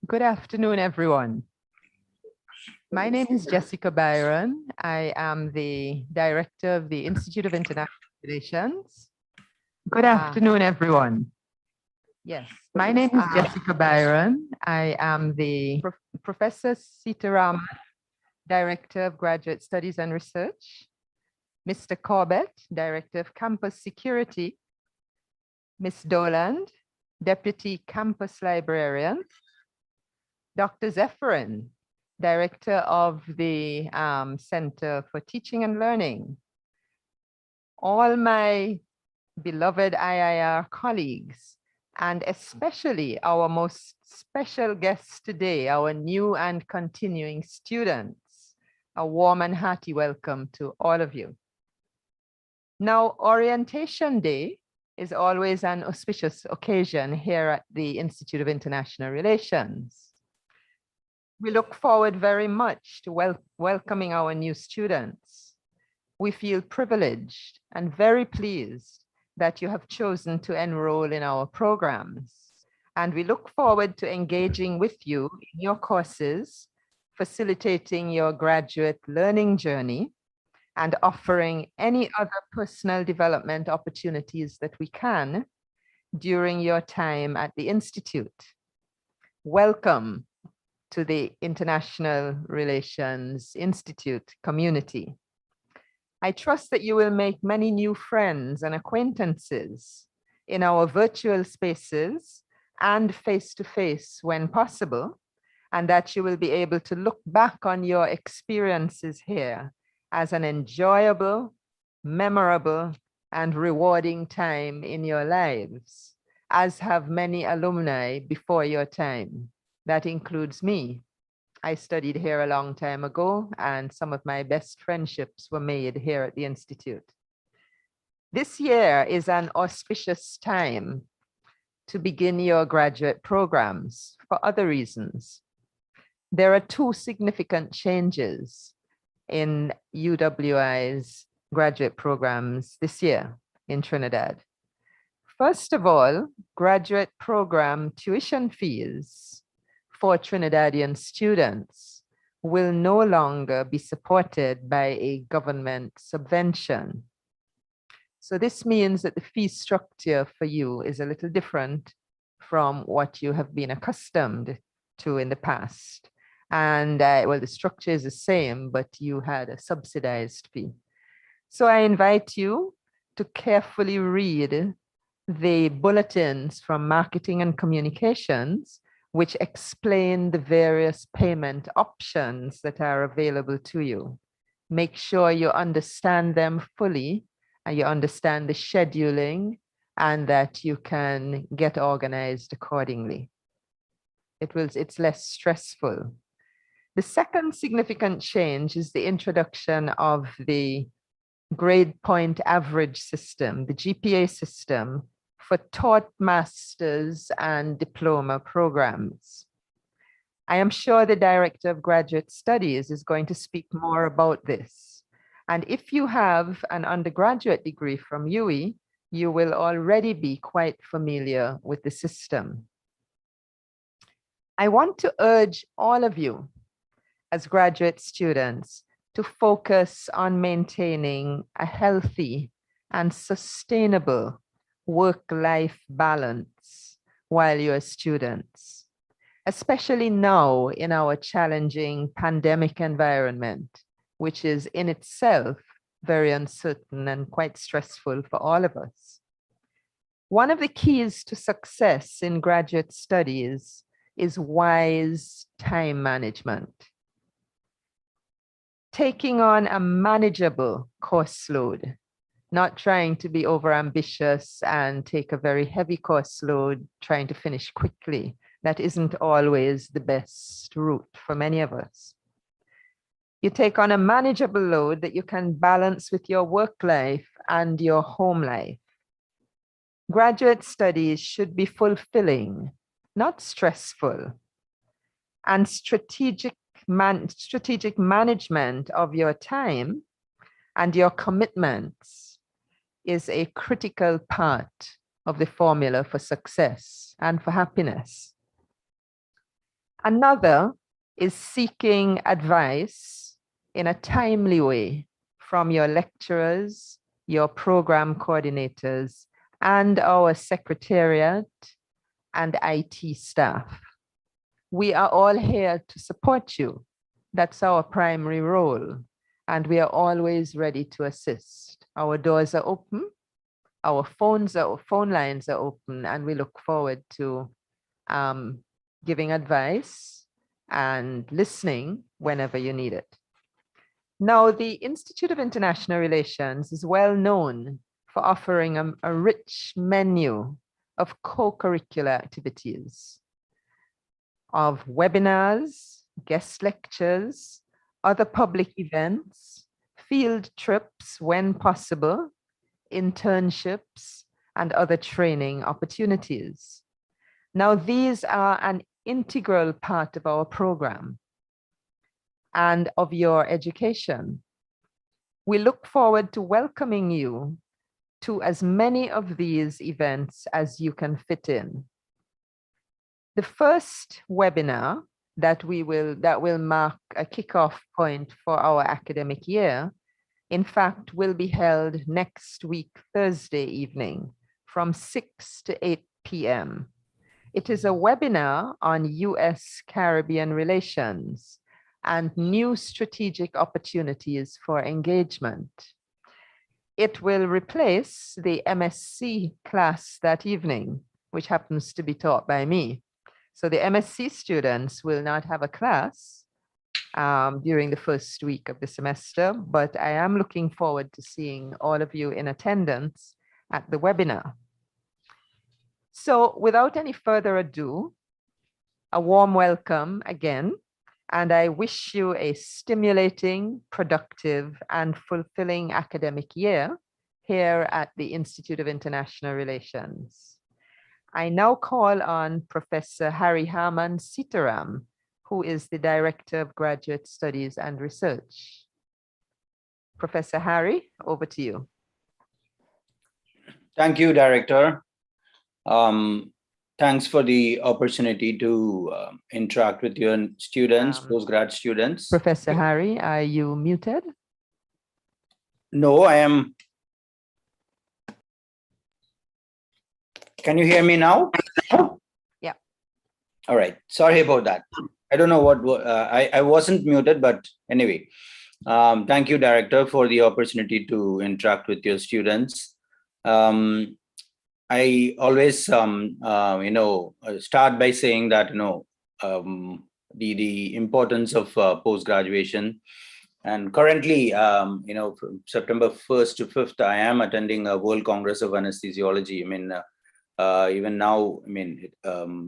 Good afternoon, everyone. My name is Jessica Byron. I am the director of the Institute of International Relations. Good afternoon, everyone. Yes, my name is Jessica Byron. I am the Professor Sitaram, Director of Graduate Studies and Research, Mr. Corbett, Director of Campus Security, Ms. Doland, Deputy Campus Librarian, Dr. Zepherin, Director of the Center for Teaching and Learning, all my beloved IIR colleagues, and especially our most special guests today, our new and continuing students. A warm and hearty welcome to all of you. Now, Orientation Day is always an auspicious occasion here at the Institute of International Relations. We look forward very much to welcoming our new students. We feel privileged and very pleased that you have chosen to enroll in our programs. And we look forward to engaging with you in your courses, facilitating your graduate learning journey, and offering any other personal development opportunities that we can during your time at the Institute. Welcome to the International Relations Institute community. I trust that you will make many new friends and acquaintances in our virtual spaces and face-to-face when possible, and that you will be able to look back on your experiences here as an enjoyable, memorable, and rewarding time in your lives, as have many alumni before your time. That includes me. I studied here a long time ago, and some of my best friendships were made here at the Institute. This year is an auspicious time to begin your graduate programs for other reasons. There are two significant changes in U.W.I's graduate programs this year in Trinidad. First of all, graduate program tuition fees for Trinidadian students will no longer be supported by a government subvention. So this means that the fee structure for you is a little different from what you have been accustomed to in the past. And well, the structure is the same, but you had a subsidized fee. So I invite you to carefully read the bulletins from Marketing and Communications, which explain the various payment options that are available to you. Make sure you understand them fully and you understand the scheduling and that you can get organized accordingly. It's less stressful. The second significant change is the introduction of the grade point average system, the GPA system, for taught master's and diploma programs. I am sure the Director of Graduate Studies is going to speak more about this. And if you have an undergraduate degree from U.W.I, you will already be quite familiar with the system. I want to urge all of you as graduate students to focus on maintaining a healthy and sustainable work-life balance while you're students, especially now in our challenging pandemic environment, which is in itself very uncertain and quite stressful for all of us. One of the keys to success in graduate studies is wise time management. Taking on a manageable course load, not trying to be overambitious and take a very heavy course load, trying to finish quickly. That isn't always the best route for many of us. You take on a manageable load that you can balance with your work life and your home life. Graduate studies should be fulfilling, not stressful. And strategic management of your time and your commitments is a critical part of the formula for success and for happiness. Another is seeking advice in a timely way from your lecturers, your program coordinators, and our secretariat and IT staff. We are all here to support you. That's our primary role, and we are always ready to assist. Our doors are open, our phone lines are open, and we look forward to giving advice and listening whenever you need it. Now, the Institute of International Relations is well known for offering a rich menu of co-curricular activities, of webinars, guest lectures, other public events, field trips when possible, internships, and other training opportunities. Now, these are an integral part of our program and of your education. We look forward to welcoming you to as many of these events as you can fit in. The first webinar that will mark a kickoff point for our academic year, in fact, will be held next week, Thursday evening from 6 to 8 p.m. It is a webinar on U.S. Caribbean relations and new strategic opportunities for engagement. It will replace the MSc class that evening, which happens to be taught by me. So the MSc students will not have a class during the first week of the semester, but I am looking forward to seeing all of you in attendance at the webinar. So without any further ado, a warm welcome again, and I wish you a stimulating, productive, and fulfilling academic year here at the Institute of International Relations. I now call on Professor Harry Harman Sitaram, who is the Director of Graduate Studies and Research. Professor Harry, over to you. Thank you, Director. Thanks for the opportunity to interact with your students, postgrad students. Professor Harry, are you muted? No, I am. Can you hear me now? Yeah. All right. Sorry about that. I don't know what I wasn't muted, but anyway, thank you, Director, for the opportunity to interact with your students. I always, start by saying that, the importance of post-graduation. And currently, from September 1st to 5th, I am attending a World Congress of Anesthesiology. I mean, even now,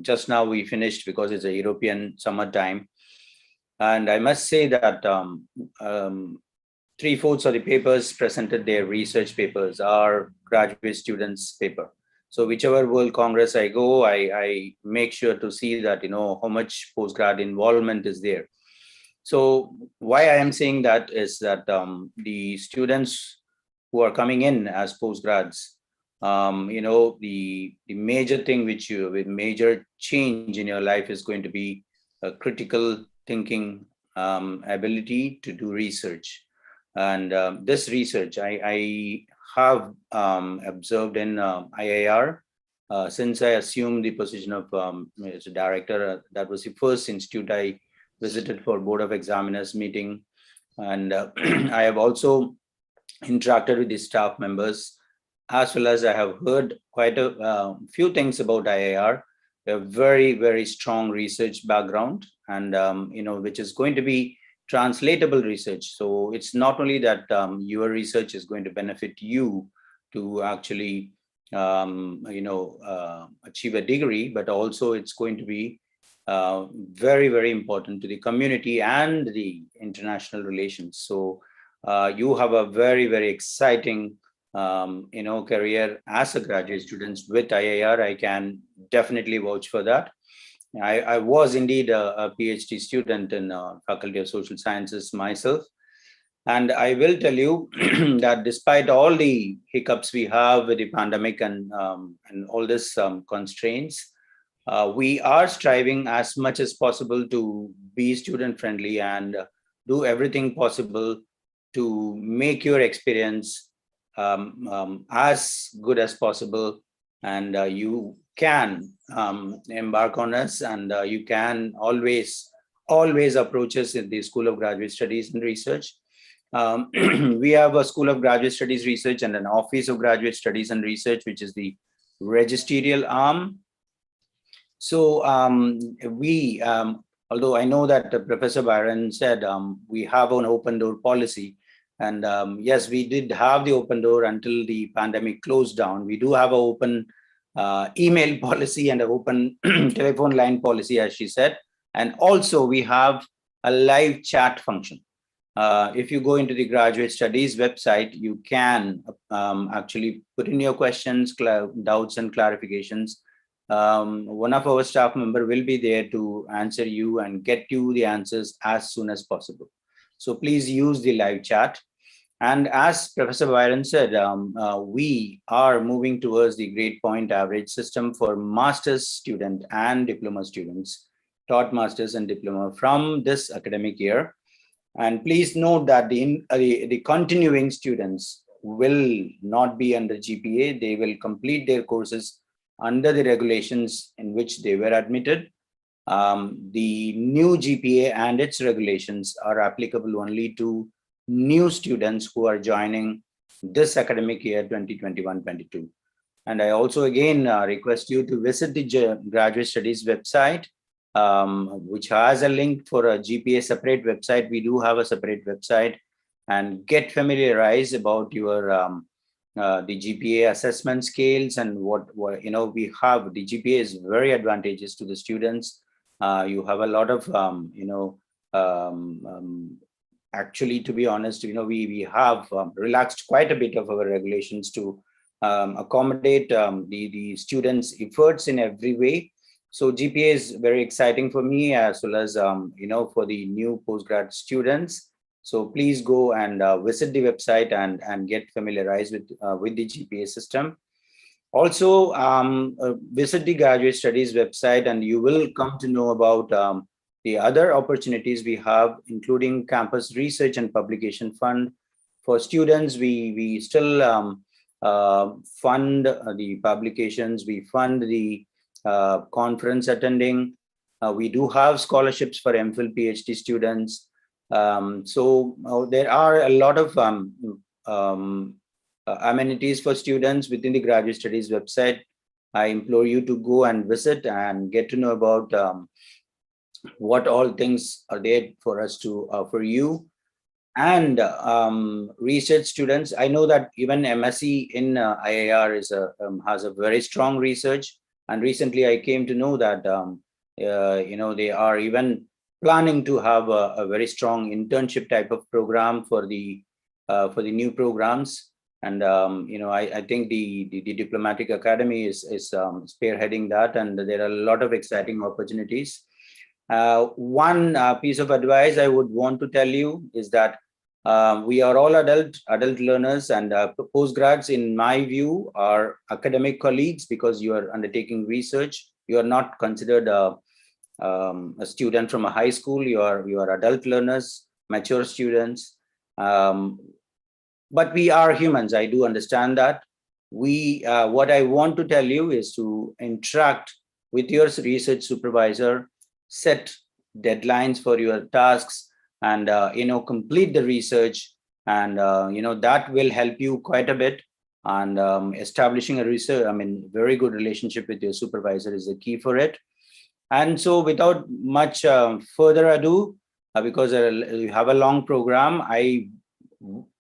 just now we finished because it's a European summertime. And I must say that 3/4 of the papers presented, their research papers, are graduate students' paper. So whichever World Congress I go, I make sure to see that, how much postgrad involvement is there. So why I am saying that is that the students who are coming in as postgrads, the major thing with major change in your life is going to be a critical thinking ability to do research. And this research I have observed in IIR since I assumed the position of as a director. That was the first institute I visited for Board of Examiners meeting. And I have also interacted with the staff members, as well as I have heard quite a few things about IIR. A very, very strong research background, and which is going to be translatable research. So it's not only that your research is going to benefit you to actually achieve a degree, but also it's going to be very, very important to the community and the international relations. So you have a very, very exciting career as a graduate student with IIR. I can definitely vouch for that. I was indeed a PhD student in Faculty of Social Sciences myself. And I will tell you that despite all the hiccups we have with the pandemic and all this constraints, we are striving as much as possible to be student friendly and do everything possible to make your experience as good as possible. And you can embark on us, and you can always approach us in the School of Graduate Studies and Research. We have a School of Graduate Studies Research and an Office of Graduate Studies and Research, which is the magisterial arm. So although I know that Professor Byron said we have an open door policy, and yes, we did have the open door until the pandemic closed down. We do have an open email policy and an open telephone line policy, as she said. And also we have a live chat function. If you go into the Graduate Studies website, you can actually put in your questions, doubts, and clarifications. One of our staff member will be there to answer you and get you the answers as soon as possible. So please use the live chat. And as Professor Byron said, we are moving towards the grade point average system for master's student and diploma students, taught masters and diploma from this academic year. And please note that the continuing students will not be under GPA. They will complete their courses under the regulations in which they were admitted. The new GPA and its regulations are applicable only to new students who are joining this academic year 2021-22. And I also again request you to visit the Graduate Studies website, which has a link for a GPA separate website. We do have a separate website, and get familiarized about your the GPA assessment scales and what we have. The GPA is very advantageous to the students. You have a lot of actually, to be honest, we have relaxed quite a bit of our regulations to accommodate the students' efforts in every way. So GPA is very exciting for me, as well as for the new postgrad students. So please go and visit the website and get familiarized with the GPA system. Also, visit the Graduate Studies website, and you will come to know about the other opportunities we have, including Campus Research and Publication Fund. For students, we still fund the publications, we fund the conference attending. We do have scholarships for MPhil PhD students. So there are a lot of amenities for students within the Graduate Studies website. I implore you to go and visit and get to know about what all things are there for us to offer you. And research students, I know that even MSc in IIR has a very strong research. And recently I came to know that they are even planning to have a very strong internship type of program for the new programs. And I think the Diplomatic Academy is spearheading that, and there are a lot of exciting opportunities. One piece of advice I would want to tell you is that we are all adult learners, and postgrads, in my view, are academic colleagues, because you are undertaking research. You are not considered a student from a high school. You are adult learners, mature students. But we are humans. I do understand that. What I want to tell you is to interact with your research supervisor, set deadlines for your tasks, and complete the research, and that will help you quite a bit. And establishing a very good relationship with your supervisor is the key for it. And so, without much further ado, because you have a long program, I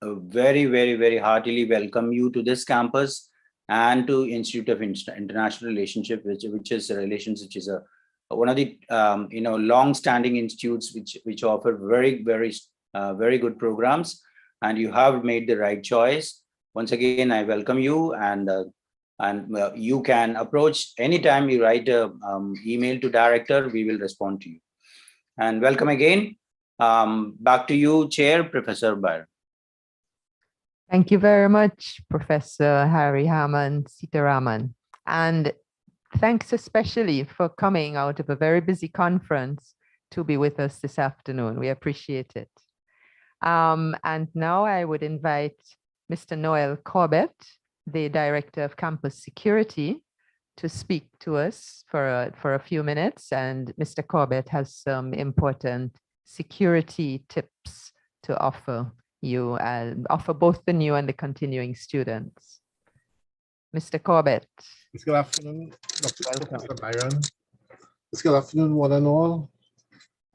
very, very, very heartily welcome you to this campus and to Institute of International Relationship, which is one of the long-standing institutes which offer very, very, very good programs. And you have made the right choice. Once again, I welcome you, and you can approach anytime. You write an email to director, we will respond to you. And welcome again. Back to you, Chair, Professor Byron. Thank you very much, Professor Harry Hammond Sitaraman. And thanks especially for coming out of a very busy conference to be with us this afternoon. We appreciate it. And now I would invite Mr. Noel Corbett, the Director of Campus Security, to speak to us for a few minutes. And Mr. Corbett has some important security tips to offer you and offer both the new and the continuing students. Mr. Corbett. Good afternoon, Dr. Professor Byron. Good afternoon, one and all,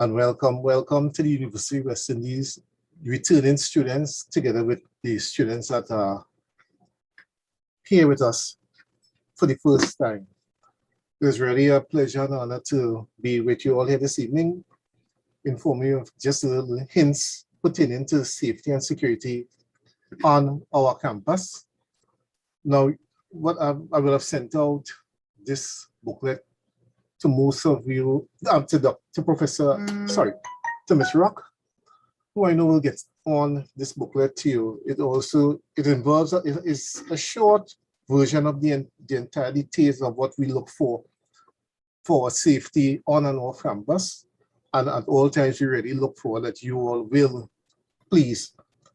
and welcome to the University of West Indies returning students together with the students that are here with us for the first time. It was really a pleasure and honor to be with you all here this evening, informing you of just a little hints pertaining to safety and security on our campus. Now, what I will have sent out this booklet to most of you, to Ms. Rock, who I know will get on this booklet to you. It involves, it's a short version of the entire details of what we look for safety on and off campus. And at all times, we really look for that you all will please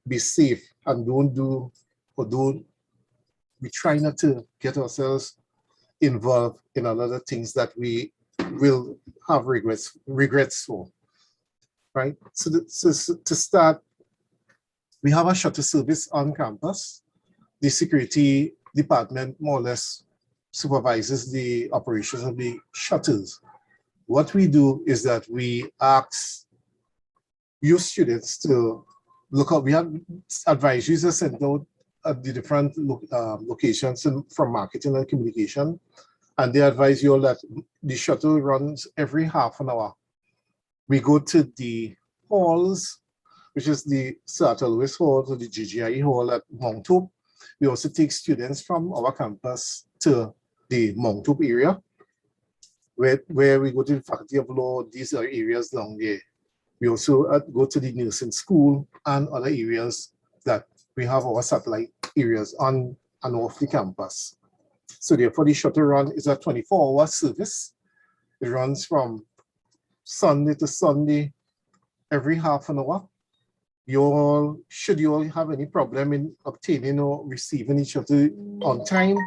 be safe and we try not to get ourselves involved in a lot of things that we will have regrets for, right? So to start, we have a shuttle service on campus. The security department more or less supervises the operations of the shuttles. What we do is that we ask you students to look up. We have advisories are sent out at the different locations from marketing and communication, and they advise you all that the shuttle runs every half an hour. We go to the halls, which is the Seattle Lewis Hall, to the GGI Hall at Mount Hope. We also take students from our campus to the Mount Hope area, where we go to the Faculty of Law. These are areas down there. We also go to the nursing school and other areas that we have our satellite areas on and off the campus. So therefore, the shuttle run is a 24-hour service. It runs from Sunday to Sunday, every half an hour. Should you all have any problem in obtaining or receiving each shuttle on time,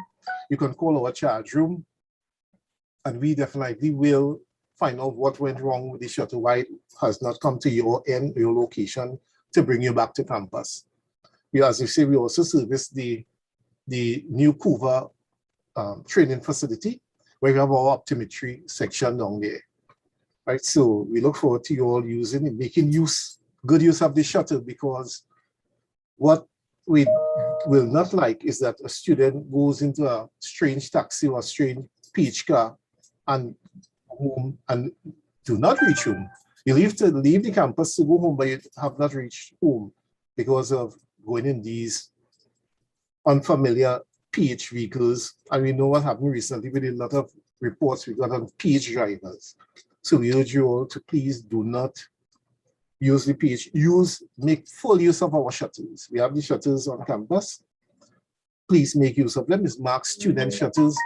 you can call our charge room, and we definitely will find out what went wrong with the shuttle, why it has not come to your location to bring you back to campus. As you say, we also service the new Couva training facility, where we have our optometry section down there. Right, so we look forward to you all using and making good use of the shuttle, because what we will not like is that a student goes into a strange taxi or a strange PH car and home and do not reach home. You leave the campus to go home, but you have not reached home because of going in these unfamiliar PH vehicles. And we know what happened recently with a lot of reports we got on PH drivers. So we urge you all to please do not use the PH, make full use of our shuttles. We have the shuttles on campus. Please make use of them. It's marked student shuttles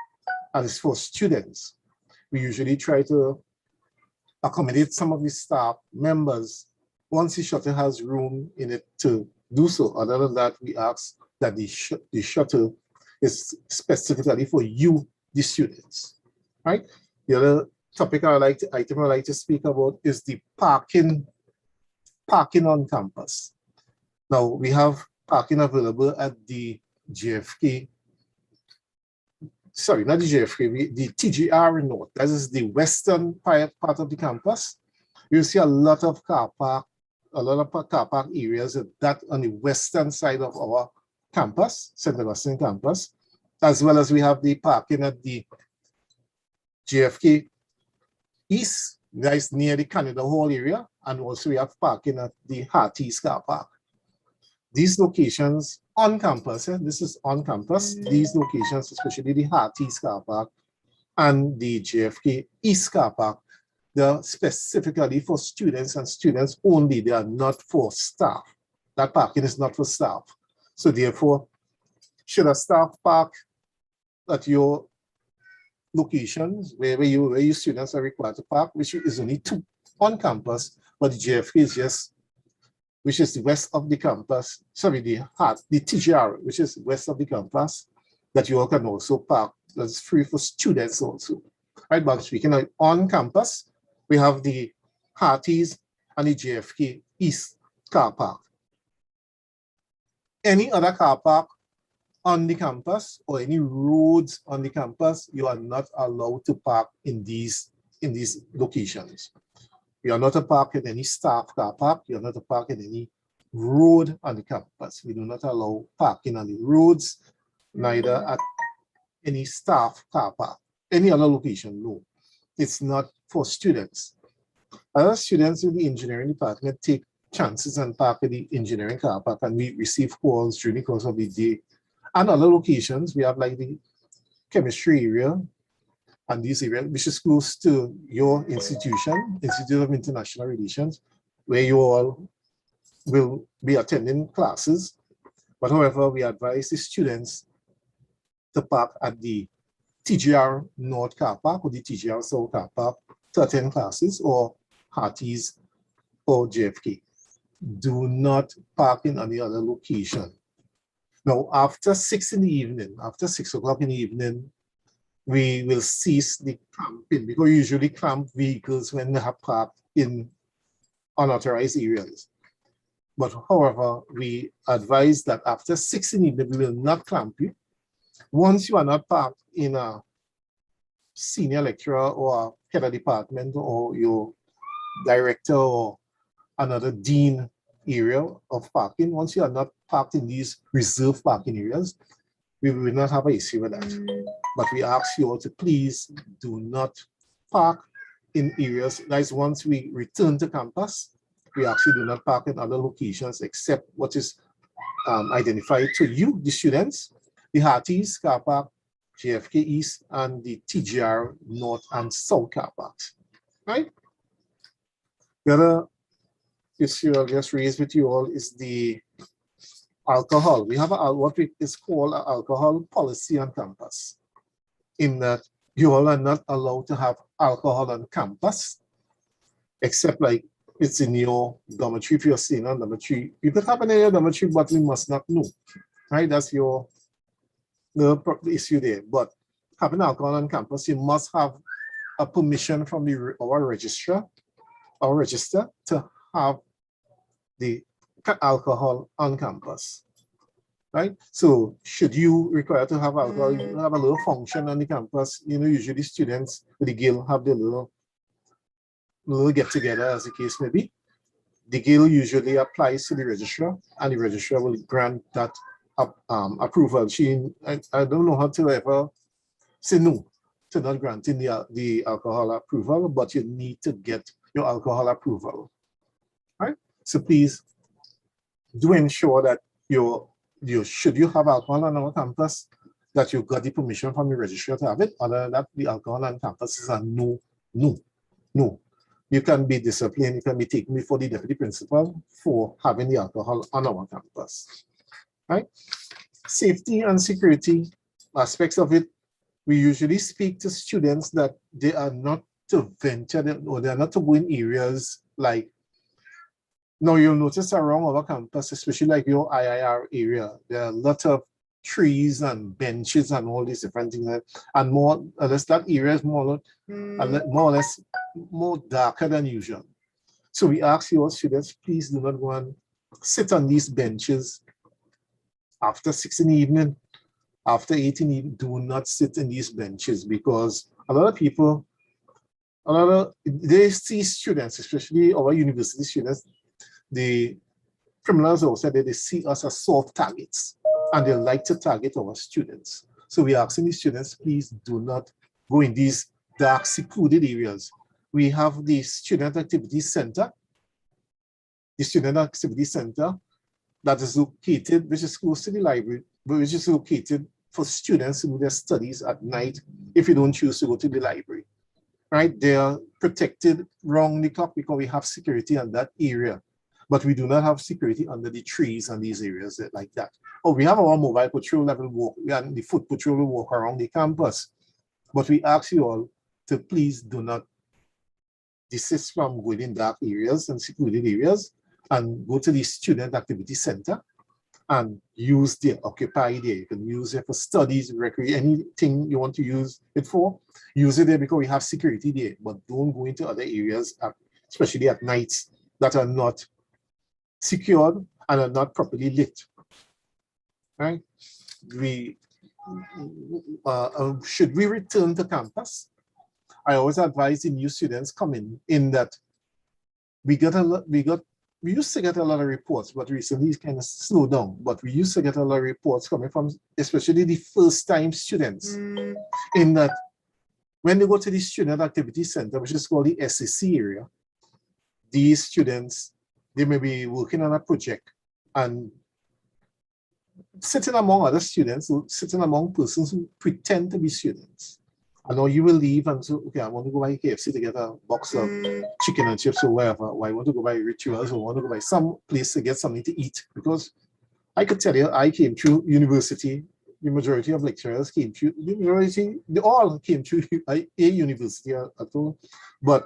and it's for students. We usually try to accommodate some of the staff members once the shuttle has room in it to do so. Other than that, we ask that the shuttle is specifically for you, the students, right? The other topic item I like to speak about is the parking on campus. Now, we have parking available at the JFK, sorry, not the JFK, the TGR North. That is the western part of the campus. You see a lot of car park areas that on the western side of our campus, St. Augustine campus, as well as we have the parking at the JFK East, that is near the Canada Hall area, and also we have parking at the Hartees car park. These locations on campus, this is on campus, these locations, especially the Hartees car park and the JFK East car park, they're specifically for students and students only. They are not for staff. That parking is not for staff. So therefore, should a staff park at your locations where your students are required to park, which is only 2 on campus, but the JFK is just, which is the west of the campus, sorry, the TGR, which is west of the campus, that you all can also park. That's free for students also. Right, but speaking of on campus, we have the Harties and the JFK East car park. Any other car park on the campus or any roads on the campus, you are not allowed to park in these locations. You are not to park in any staff car park. You are not to park in any road on the campus. We do not allow parking on the roads, neither at any staff car park. Any other location, no. It's not for students. Other students in the engineering department take chances and park in the engineering car park, and we receive calls during the course of the day. And other locations, we have like the chemistry area and this area, which is close to your institution, Institute of International Relations, where you all will be attending classes. But however, we advise the students to park at the TGR North car park or the TGR South car park to attend classes, or Harties or JFK. Do not park in any other location. Now, after 6 in the evening, after 6 o'clock in the evening, we will cease the cramping, because we usually cramp vehicles when they have parked in unauthorized areas. But however, we advise that after 6 in the evening, we will not clamp you. Once you are not parked in a senior lecturer or a head of department or your director or another dean area of parking, once you are not parked in these reserved parking areas, we will not have an issue with that. But we ask you all to please do not park in areas. That is, once we return to campus, we actually do not park in other locations except what is identified to you, the students, the Harties car park, JFK East, and the TGR North and South car parks. Right? The other issue I'll just raise with you all is the alcohol. We have what is called an alcohol policy on campus, in that you all are not allowed to have alcohol on campus, except like it's in your dormitory. If you're staying on dormitory, you could have an area dormitory, but we must not know. Right? That's the issue there. But having alcohol on campus, you must have a permission from our registrar, our register, to have the alcohol on campus. Right? So should you require to have alcohol, you have a little function on the campus, usually students with the guild have their little get together, as the case may be. The guild usually applies to the registrar, and the registrar will grant that approval. I don't know how to ever say no to not granting the alcohol approval, but you need to get your alcohol approval. Right? So please do ensure that should you have alcohol on our campus, that you got the permission from the registrar to have it. Other than that, the alcohol on campus is a no. You can be disciplined, you can be taken before the deputy principal for having the alcohol on our campus. Right? Safety and security aspects of it, we usually speak to students that they are not to venture, or they are not to go in areas like, now you'll notice around our campus, especially like your IIR area, there are a lot of trees and benches and all these different things, and more or less that area is more or less more darker than usual. So we ask your students, please do not go and sit on these benches after 6 in the evening, after 8 in the evening. Do not sit in these benches, because a lot of people, they see students, especially our university students, the criminals also said that they see us as soft targets, and they like to target our students. So we are asking the students, please do not go in these dark, secluded areas. We have the Student Activity Center. The Student Activity Center that is located, which is close to the library, but which is located for students to do their studies at night if you don't choose to go to the library. Right? They are protected round the clock because we have security in that area. but we do not have security under the trees and these areas like that. Oh, we have our mobile patrol level walk, and the foot patrol will walk around the campus. But we ask you all to please do not desist from going in dark areas and secluded areas and go to the student activity center and use the occupy there. You can use it for studies, recreation, anything you want to use it for. Use it there because we have security there, but don't go into other areas, especially at nights, that are not secured and are not properly lit. Right? Should we return to campus? I always advise the new students coming in that we used to get a lot of reports, but recently it's kind of slowed down. But we used to get a lot of reports coming from especially the first-time students, in that when they go to the Student Activity Center, which is called the SAC area, these students, they may be working on a project and sitting among other students, sitting among persons who pretend to be students. I know you will leave and so, okay, I want to go buy KFC to get a box of chicken and chips or whatever, or I want to go buy rituals, or I want to go buy some place to get something to eat. Because I could tell you, I came through university, the majority of lecturers came through, they all came through a university at all. But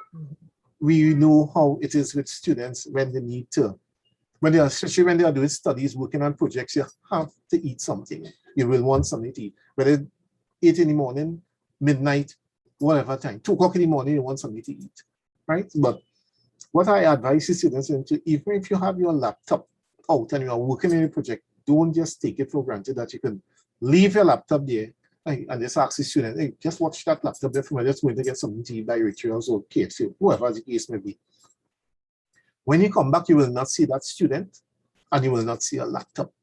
we know how it is with students when they need to, especially when they are doing studies, working on projects, you have to eat something. You will want something to eat, whether 8 in the morning, midnight, whatever time, 2 o'clock in the morning, you want something to eat, right? But what I advise the students, even if you have your laptop out and you are working in a project, don't just take it for granted that you can leave your laptop there and just ask the student, hey, just watch that laptop there for me, just going to get something to eat by rituals or KFC, whoever the case may be. When you come back, you will not see that student and you will not see a laptop.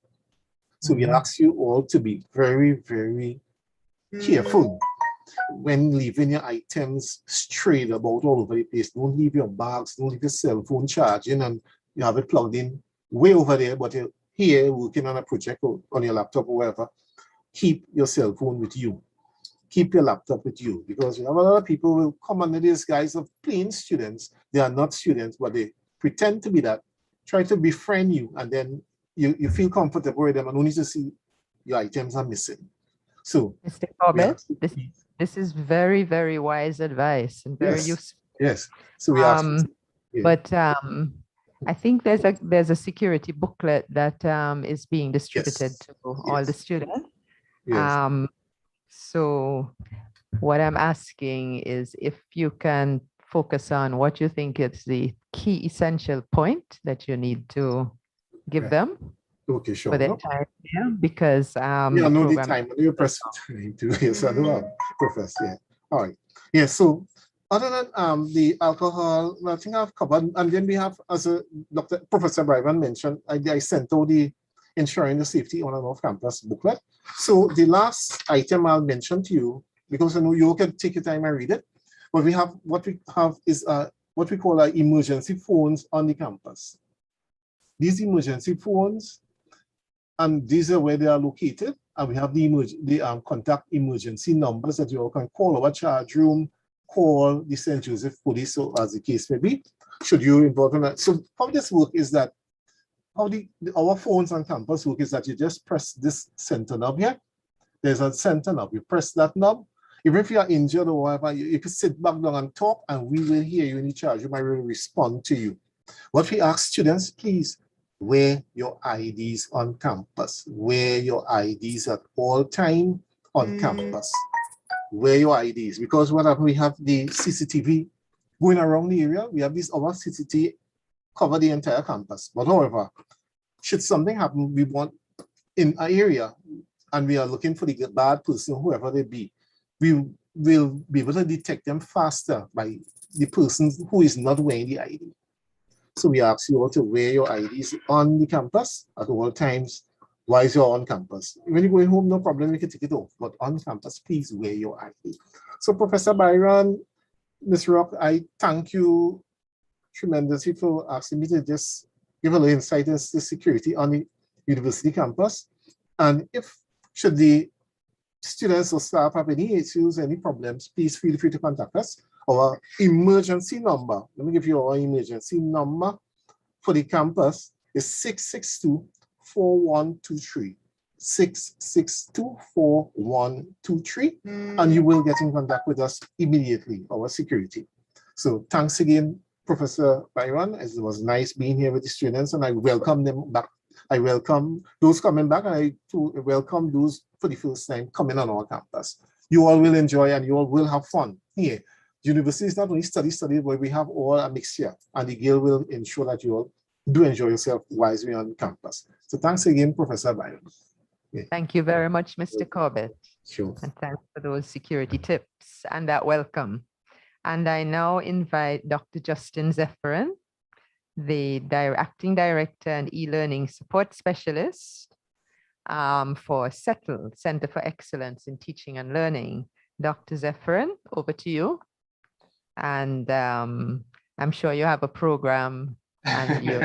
So we ask you all to be very, very careful when leaving your items strayed about all over the place. Don't leave your bags, don't leave your cell phone charging and you have it plugged in way over there, but you're here working on a project or on your laptop or whatever. Keep your cell phone with you. Keep your laptop with you, because you have a lot of people who will come under this guise of plain students. They are not students, but they pretend to be that, try to befriend you, and then you feel comfortable with them and only to see your items are missing. So, Mr. Corbett, this is very, very wise advice and very useful. Yes. So we ask. But I think there's a security booklet that is being distributed to all the students. Yes. So what I'm asking is if you can focus on what you think is the key essential point that you need to give them. Okay, sure. For their time, because I know the time. You press time to yes, I know, Professor. Yeah. All right. Yeah. So other than the alcohol, I think I've covered, and then we have, as a Professor Byron mentioned, I sent out the ensuring the safety on and off campus booklet. So the last item I'll mention to you, because I know you can take your time and read it, but what we have is what we call emergency phones on the campus. These emergency phones, and these are where they are located, and we have the contact emergency numbers that you all can call our charge room, call the St. Joseph Police, so as the case may be, should you involve in that. So how this work is that, how our phones on campus work is that you just press this center knob here. There's a center knob. You press that knob. Even if you are injured or whatever, you can sit back down and talk, and we will hear you in the charge room. I will respond to you. What we ask students, please wear your IDs on campus. Wear your IDs at all time on campus. Wear your IDs, because whenever we have the CCTV going around the area, we have this our CCTV cover the entire campus. But however, should something happen, we want in an area and we are looking for the bad person, whoever they be, we will be able to detect them faster by the person who is not wearing the ID. So we ask you all to wear your IDs on the campus at all times while you're on campus. When you're going home, no problem, you can take it off. But on campus, please wear your ID. So Professor Byron, Ms. Rock, I thank you tremendously for asking me to just give a little insight into the security on the university campus. And if should the students or staff have any issues, any problems, please feel free to contact us. Our emergency number, let me give you our emergency number for the campus is 662-4123. 662-4123, and you will get in contact with us immediately, our security. So thanks again, Professor Byron. It was nice being here with the students, and I welcome them back. I welcome those coming back, and I too welcome those for the first time coming on our campus. You all will enjoy and you all will have fun here. The university is not only study, but we have all a mixture, and the Guild will ensure that you all do enjoy yourself while we're on campus. So thanks again, Professor Byron. Yeah. Thank you very much, Mr. Corbett. Sure. And thanks for those security tips and that welcome. And I now invite Dr. Justin Zepherin, the Acting Director and E-Learning Support Specialist for CETTLE, Center for Excellence in Teaching and Learning. Dr. Zepherin, over to you. And I'm sure you have a program and you.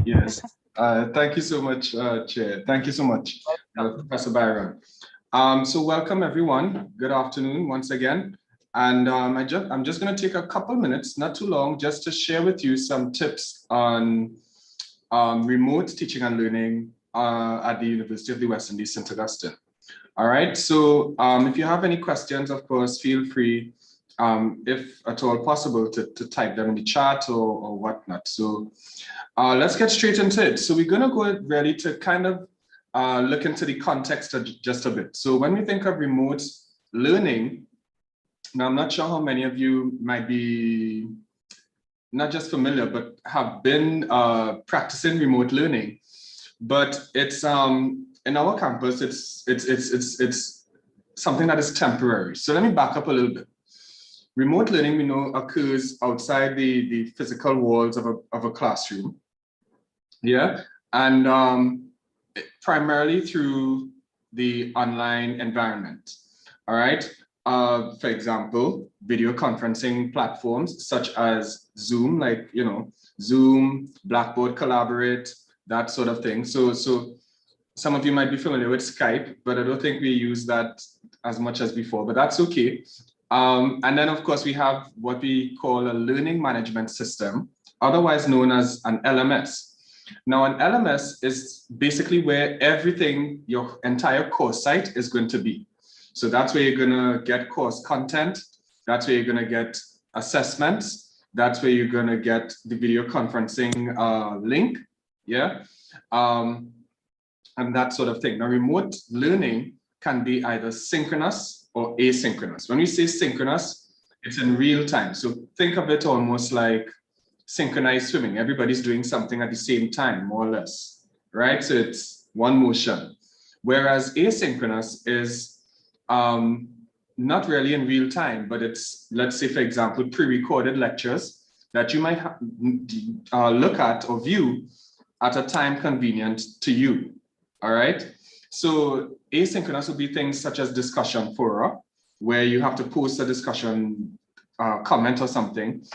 Yes. Thank you so much, Chair. Thank you so much, Professor Byron. So welcome everyone. Good afternoon once again. And I'm just going to take a couple minutes, not too long, just to share with you some tips on remote teaching and learning at the University of the West Indies, St. Augustine. All right. So if you have any questions, of course, feel free, if at all possible, to type them in the chat or whatnot. So let's get straight into it. So we're going to go really to kind of look into the context just a bit. So when we think of remote learning, now I'm not sure how many of you might be not just familiar, but have been practicing remote learning. But it's in our campus, it's something that is temporary. So let me back up a little bit. Remote learning, we know, occurs outside the physical walls of a classroom. Yeah, and primarily through the online environment. All right. For example, video conferencing platforms such as Zoom, like, you know, Zoom, Blackboard Collaborate, that sort of thing. So some of you might be familiar with Skype, but I don't think we use that as much as before, but that's okay. And then, of course, we have what we call a learning management system, otherwise known as an LMS. Now, an LMS is basically where everything, your entire course site is going to be. So that's where you're going to get course content. That's where you're going to get assessments. That's where you're going to get the video conferencing link. Yeah. And that sort of thing. Now, remote learning can be either synchronous or asynchronous. When we say synchronous, it's in real time. So think of it almost like synchronized swimming. Everybody's doing something at the same time, more or less, right? So it's one motion. Whereas asynchronous is not really in real time, but it's, let's say, for example, pre-recorded lectures that you might look at or view at a time convenient to you, all right? So asynchronous would be things such as discussion fora, where you have to post a discussion comment or something,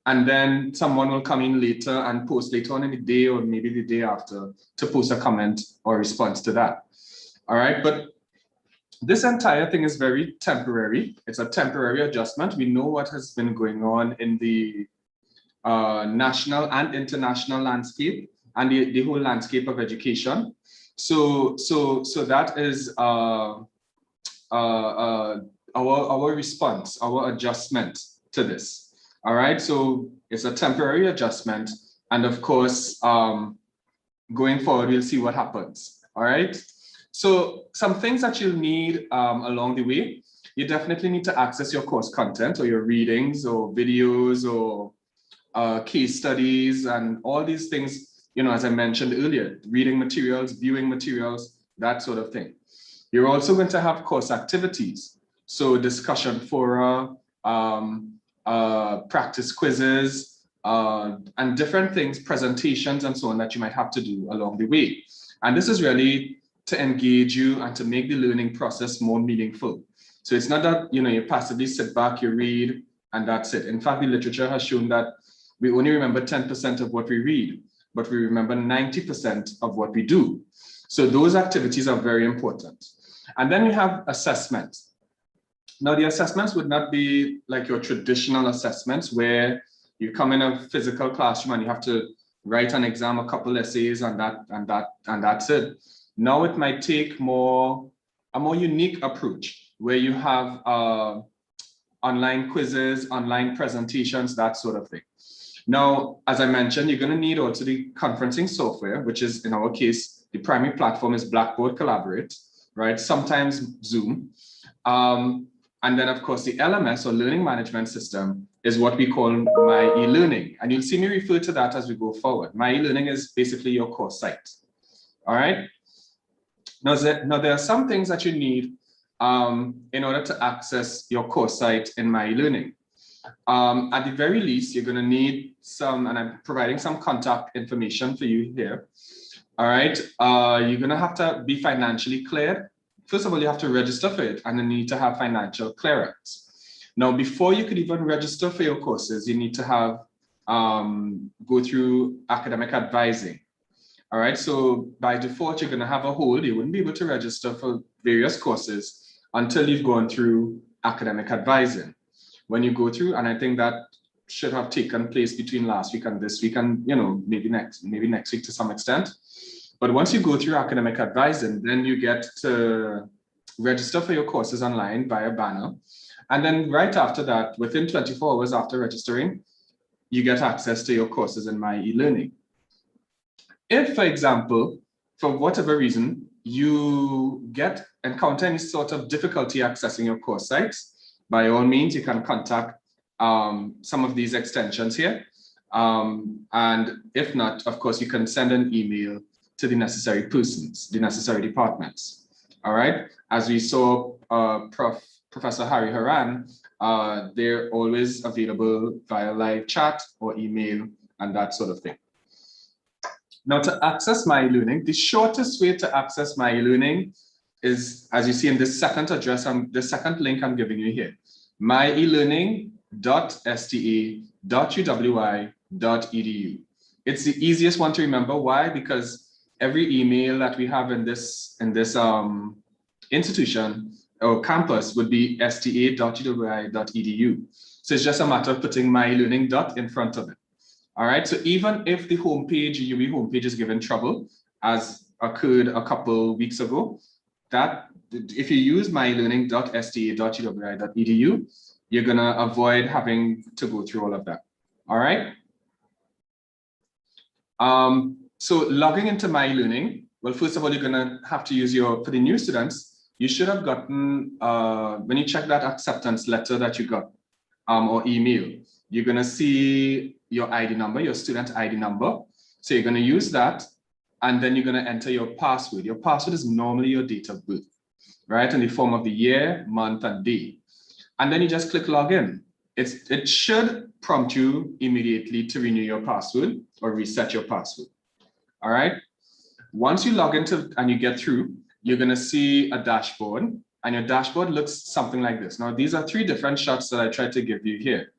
and then someone will come in later and post later on in the day or maybe the day after to post a comment or response to that, all right? But this entire thing is very temporary. It's a temporary adjustment. We know what has been going on in the national and international landscape and the whole landscape of education. So that is our response, our adjustment to this. All right, so it's a temporary adjustment, and of course, going forward, we'll see what happens. All right. So some things that you'll need along the way, you definitely need to access your course content or your readings or videos or case studies and all these things, you know, as I mentioned earlier, reading materials, viewing materials, that sort of thing. You're also going to have course activities. So discussion fora, practice quizzes, and different things, presentations and so on that you might have to do along the way. And this is really to engage you and to make the learning process more meaningful. So it's not that, you know, you passively sit back, you read, and that's it. In fact, the literature has shown that we only remember 10% of what we read, but we remember 90% of what we do. So those activities are very important. And then we have assessments. Now, the assessments would not be like your traditional assessments where you come in a physical classroom and you have to write an exam, a couple essays, and that's it. Now it might take a more unique approach where you have online quizzes, online presentations, that sort of thing. Now, as I mentioned, you're going to need also the conferencing software, which is, in our case, the primary platform is Blackboard Collaborate, right? Sometimes Zoom. And then, of course, the LMS or learning management system is what we call My e-learning. And you'll see me refer to that as we go forward. My e-learning is basically your course site. All right. Now there are some things that you need in order to access your course site in My e-learning. At the very least, you're going to need some, and I'm providing some contact information for you here. All right. You're going to have to be financially cleared. First of all, you have to register for it, and then you need to have financial clearance. Now, before you could even register for your courses, you need to have go through academic advising. All right. So by default, you're going to have a hold. You wouldn't be able to register for various courses until you've gone through academic advising. When you go through, and I think that should have taken place between last week and this week, and maybe next week to some extent. But once you go through academic advising, then you get to register for your courses online via banner. And then right after that, within 24 hours after registering, you get access to your courses in My e-learning. If, for example, for whatever reason, you encounter any sort of difficulty accessing your course sites, by all means, you can contact some of these extensions here. And if not, of course, you can send an email to the necessary persons, the necessary departments. All right. As we saw Professor Harry Haran, they're always available via live chat or email and that sort of thing. Now, to access My e-learning, the shortest way to access My e-learning is, as you see in this second address, the second link I'm giving you here, myelearning.sta.uwi.edu. It's the easiest one to remember. Why? Because every email that we have in this institution or campus would be sta.uwi.edu. So it's just a matter of putting My e-learning in front of it. All right. So even if the homepage, UWI homepage, is given trouble, as occurred a couple weeks ago, that if you use myelearning.sta.uwi.edu, you're gonna avoid having to go through all of that. All right. So logging into My e-learning, well, first of all, you're gonna have to use for the new students, you should have gotten, when you check that acceptance letter that you got, or email, you're gonna see your ID number, your student ID number. So you're gonna use that, and then you're gonna enter your password. Your password is normally your date of birth, right? In the form of the year, month, and day. And then you just click login. It should prompt you immediately to renew your password or reset your password. All right. Once you log into and you get through, you're going to see a dashboard, and your dashboard looks something like this. Now, these are three different shots that I tried to give you here.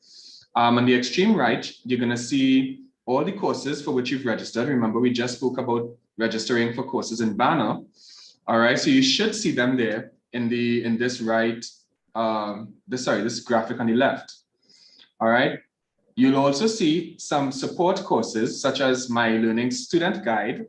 On the extreme right, you're going to see all the courses for which you've registered. Remember, we just spoke about registering for courses in Banner. All right. So you should see them there in this right, this graphic on the left. All right. You'll also see some support courses such as My e-learning Student Guide,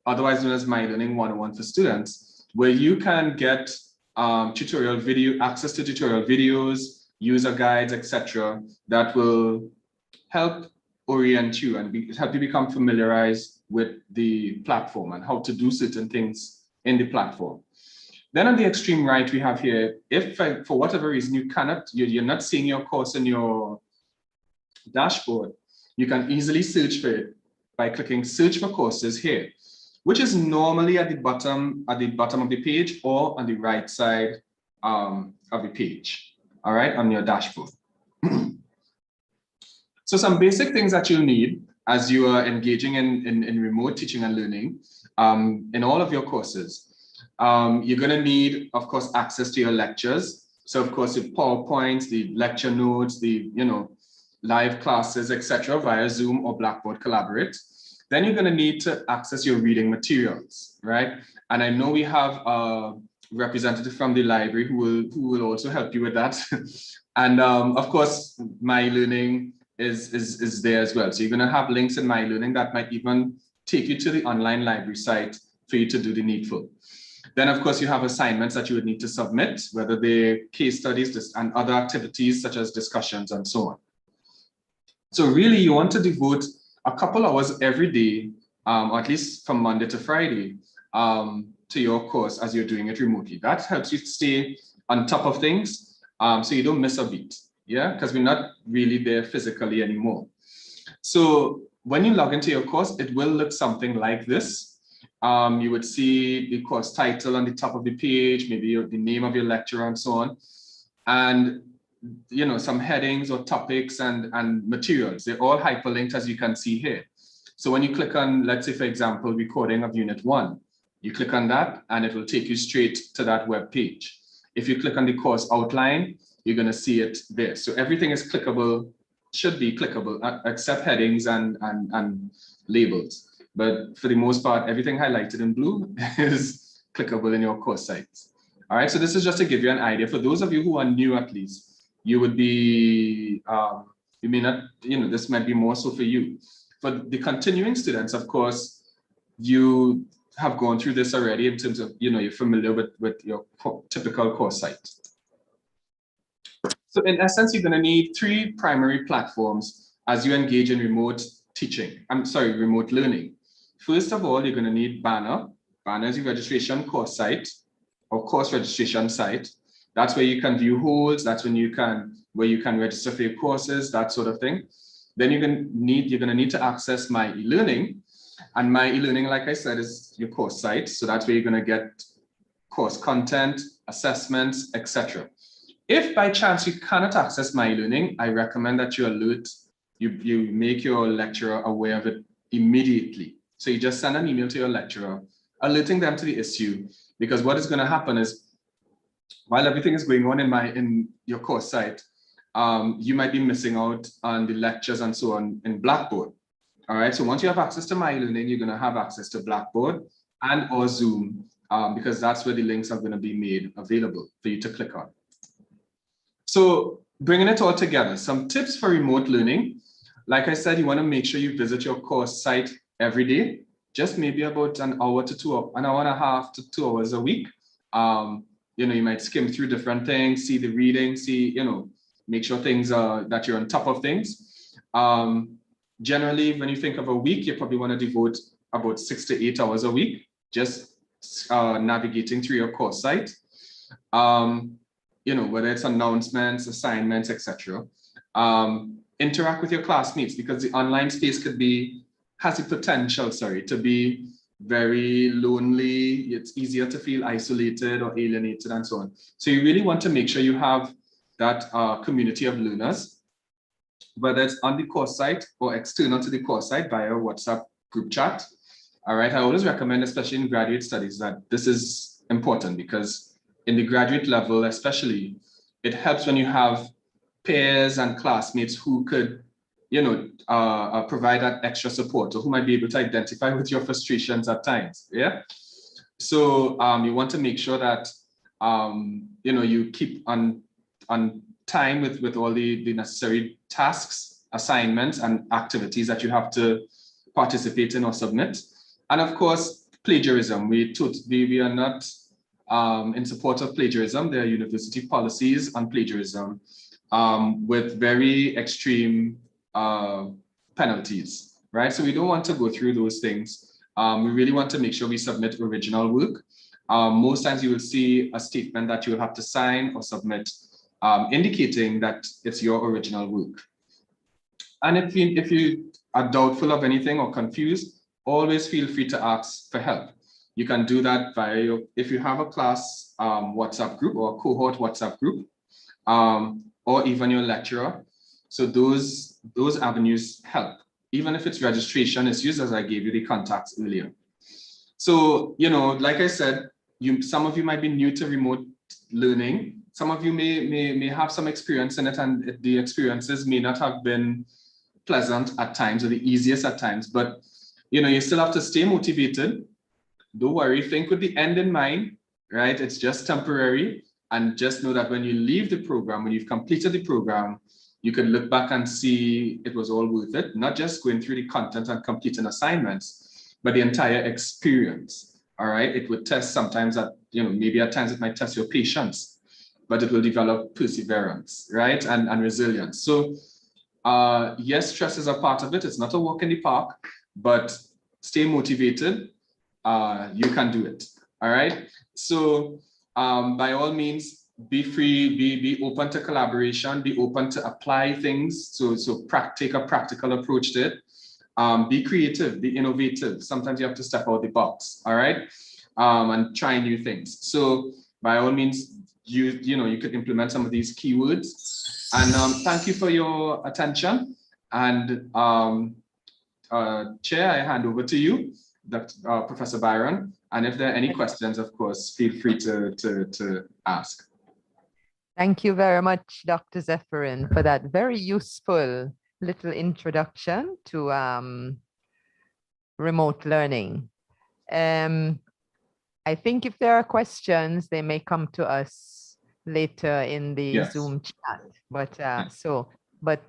otherwise known as My e-learning 101 for students, where you can get access to tutorial videos, user guides, etc., that will help orient you and help you become familiarized with the platform and how to do certain things in the platform. Then on the extreme right, we have here, if for whatever reason you're not seeing your course in your dashboard, you can easily search for it by clicking search for courses here, which is normally at the bottom of the page or on the right side of the page, all right, on your dashboard. So some basic things that you'll need as you are engaging in remote teaching and learning in all of your courses. You're going to need, of course, access to your lectures. So, of course, the PowerPoints, the lecture notes, the live classes, etc., via Zoom or Blackboard Collaborate. Then you're going to need to access your reading materials, right? And I know we have a representative from the library who will also help you with that. And of course, My e-learning is there as well. So you're going to have links in My Learning that might even take you to the online library site for you to do the needful. Then, of course, you have assignments that you would need to submit, whether they're case studies and other activities such as discussions and so on. So really, you want to devote a couple hours every day, or at least from Monday to Friday, to your course as you're doing it remotely. That helps you stay on top of things, so you don't miss a beat, yeah? Because we're not really there physically anymore. So when you log into your course, it will look something like this. You would see the course title on the top of the page, maybe the name of your lecturer and so on. And some headings or topics and materials. They're all hyperlinked, as you can see here. So when you click on, let's say, for example, recording of Unit 1, you click on that and it will take you straight to that web page. If you click on the course outline, you're going to see it there. So everything is clickable, should be clickable, except headings and labels. But for the most part, everything highlighted in blue is clickable in your course sites. All right, so this is just to give you an idea. For those of you who are new, at least, you would be, you may not, this might be more so for you. For the continuing students, of course, you have gone through this already in terms of, you're familiar with your typical course site. So in essence, you're going to need 3 primary platforms as you engage in remote remote learning. First of all, you're going to need Banner. Banner is your registration course site or course registration site. That's where you can view holds. That's where you can register for your courses, that sort of thing. Then you're going to need to access My E-Learning. And My E-Learning, like I said, is your course site. So that's where you're going to get course content, assessments, etc. If by chance you cannot access My E-Learning, I recommend that you make your lecturer aware of it immediately. So you just send an email to your lecturer, alerting them to the issue, because what is going to happen is, while everything is going on in your course site, you might be missing out on the lectures and so on in Blackboard. All right, so once you have access to My Learning, you're going to have access to Blackboard and or Zoom, because that's where the links are going to be made available for you to click on. So bringing it all together, some tips for remote learning. Like I said, you want to make sure you visit your course site every day, just maybe about an hour and a half to 2 hours a week. You might skim through different things, see the reading, make sure things are that you're on top of things. Generally, when you think of a week, you probably want to devote about 6 to 8 hours a week, just navigating through your course site. Whether it's announcements, assignments, etc. Interact with your classmates, because the online space has the potential, to be very lonely. It's easier to feel isolated or alienated and so on. So you really want to make sure you have that community of learners, whether it's on the course site or external to the course site via WhatsApp group chat. All right, I always recommend, especially in graduate studies, that this is important, because in the graduate level especially, it helps when you have peers and classmates who could provide that extra support, or who might be able to identify with your frustrations at times. Yeah. So you want to make sure that you keep on time with all the necessary tasks, assignments, and activities that you have to participate in or submit. And of course, plagiarism. We are not in support of plagiarism. There are university policies on plagiarism with very extreme penalties, right? So we don't want to go through those things. We really want to make sure we submit original work. Most times you will see a statement that you will have to sign or submit, indicating that it's your original work. And if you are doubtful of anything or confused, always feel free to ask for help. You can do that via if you have a class WhatsApp group or a cohort WhatsApp group, or even your lecturer. So those avenues help, even if it's registration issues, as I gave you the contacts earlier. So, like I said, some of you might be new to remote learning. Some of you may have some experience in it, and the experiences may not have been pleasant at times or the easiest at times, but you still have to stay motivated. Don't worry, think with the end in mind, right? It's just temporary. And just know that when you leave the program, when you've completed the program, you could look back and see it was all worth it, not just going through the content and completing assignments, but the entire experience. All right, it would test sometimes at, maybe at times it might test your patience, but it will develop perseverance, right? And resilience. So yes, stress is a part of it. It's not a walk in the park, but stay motivated. You can do it. All right. So by all means, be free, be open to collaboration, be open to apply things. So take a practical approach to it. Be creative, be innovative. Sometimes you have to step out the box. All right. And try new things. So by all means, you could implement some of these keywords. And thank you for your attention. And Chair, I hand over to you, Professor Byron. And if there are any questions, of course, feel free to ask. Thank you very much, Dr. Zepherin, for that very useful little introduction to remote learning. I think if there are questions, they may come to us later in the Yes. Zoom chat. But but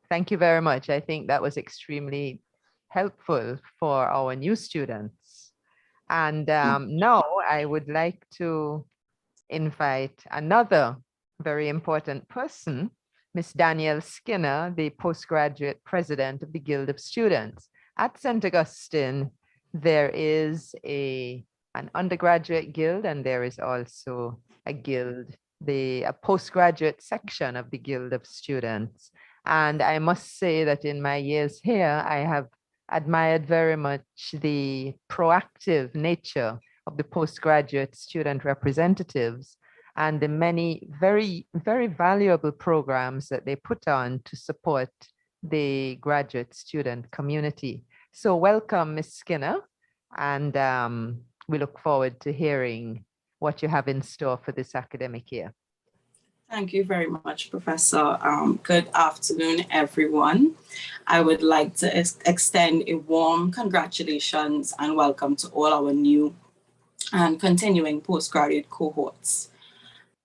thank you very much. I think that was extremely helpful for our new students. And now I would like to invite another very important person, Miss Danielle Skinner, the postgraduate president of the Guild of Students. At St. Augustine, there is an undergraduate guild, and there is also a guild, a postgraduate section of the Guild of Students. And I must say that in my years here, I have admired very much the proactive nature of the postgraduate student representatives and the many very, very valuable programs that they put on to support the graduate student community. So welcome, Ms. Skinner, and we look forward to hearing what you have in store for this academic year. Thank you very much, Professor. Good afternoon, everyone. I would like to extend a warm congratulations and welcome to all our new and continuing postgraduate cohorts.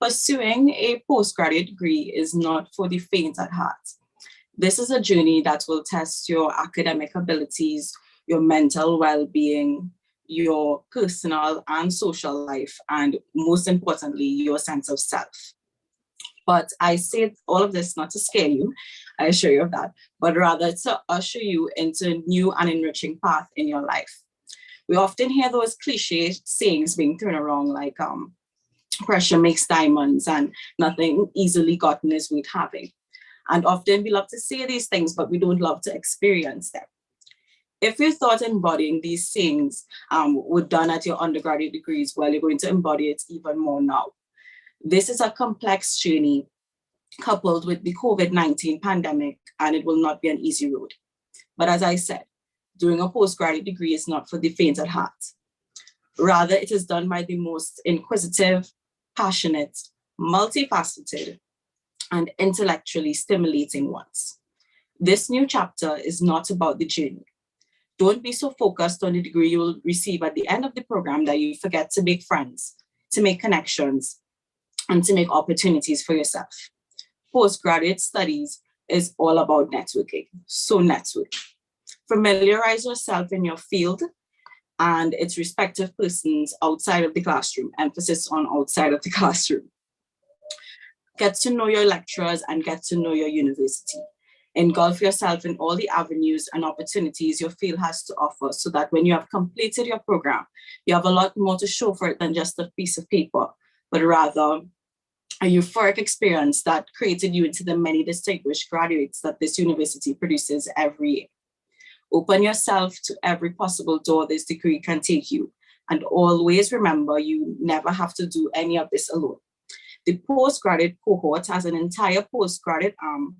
Pursuing a postgraduate degree is not for the faint at heart. This is a journey that will test your academic abilities, your mental well-being, your personal and social life, and most importantly, your sense of self. But I say all of this not to scare you, I assure you of that, but rather to usher you into a new and enriching path in your life. We often hear those cliche sayings being thrown around like pressure makes diamonds and nothing easily gotten is worth having. And often we love to say these things, but we don't love to experience them. If you thought embodying these sayings were done at your undergraduate degrees, well, you're going to embody it even more now. This is a complex journey coupled with the COVID-19 pandemic, and it will not be an easy road. But as I said, doing a postgraduate degree is not for the faint at heart. Rather, it is done by the most inquisitive, passionate, multifaceted, and intellectually stimulating ones. This new chapter is not about the journey. Don't be so focused on the degree you will receive at the end of the program that you forget to make friends, to make connections, and to make opportunities for yourself. Postgraduate studies is all about networking, so network. Familiarize yourself in your field and its respective persons outside of the classroom, emphasis on outside of the classroom. Get to know your lecturers and get to know your university. Engulf yourself in all the avenues and opportunities your field has to offer so that when you have completed your program, you have a lot more to show for it than just a piece of paper, but rather a euphoric experience that created you into the many distinguished graduates that this university produces every year. Open yourself to every possible door this degree can take you, and always remember you never have to do any of this alone. The postgraduate cohort has an entire postgraduate arm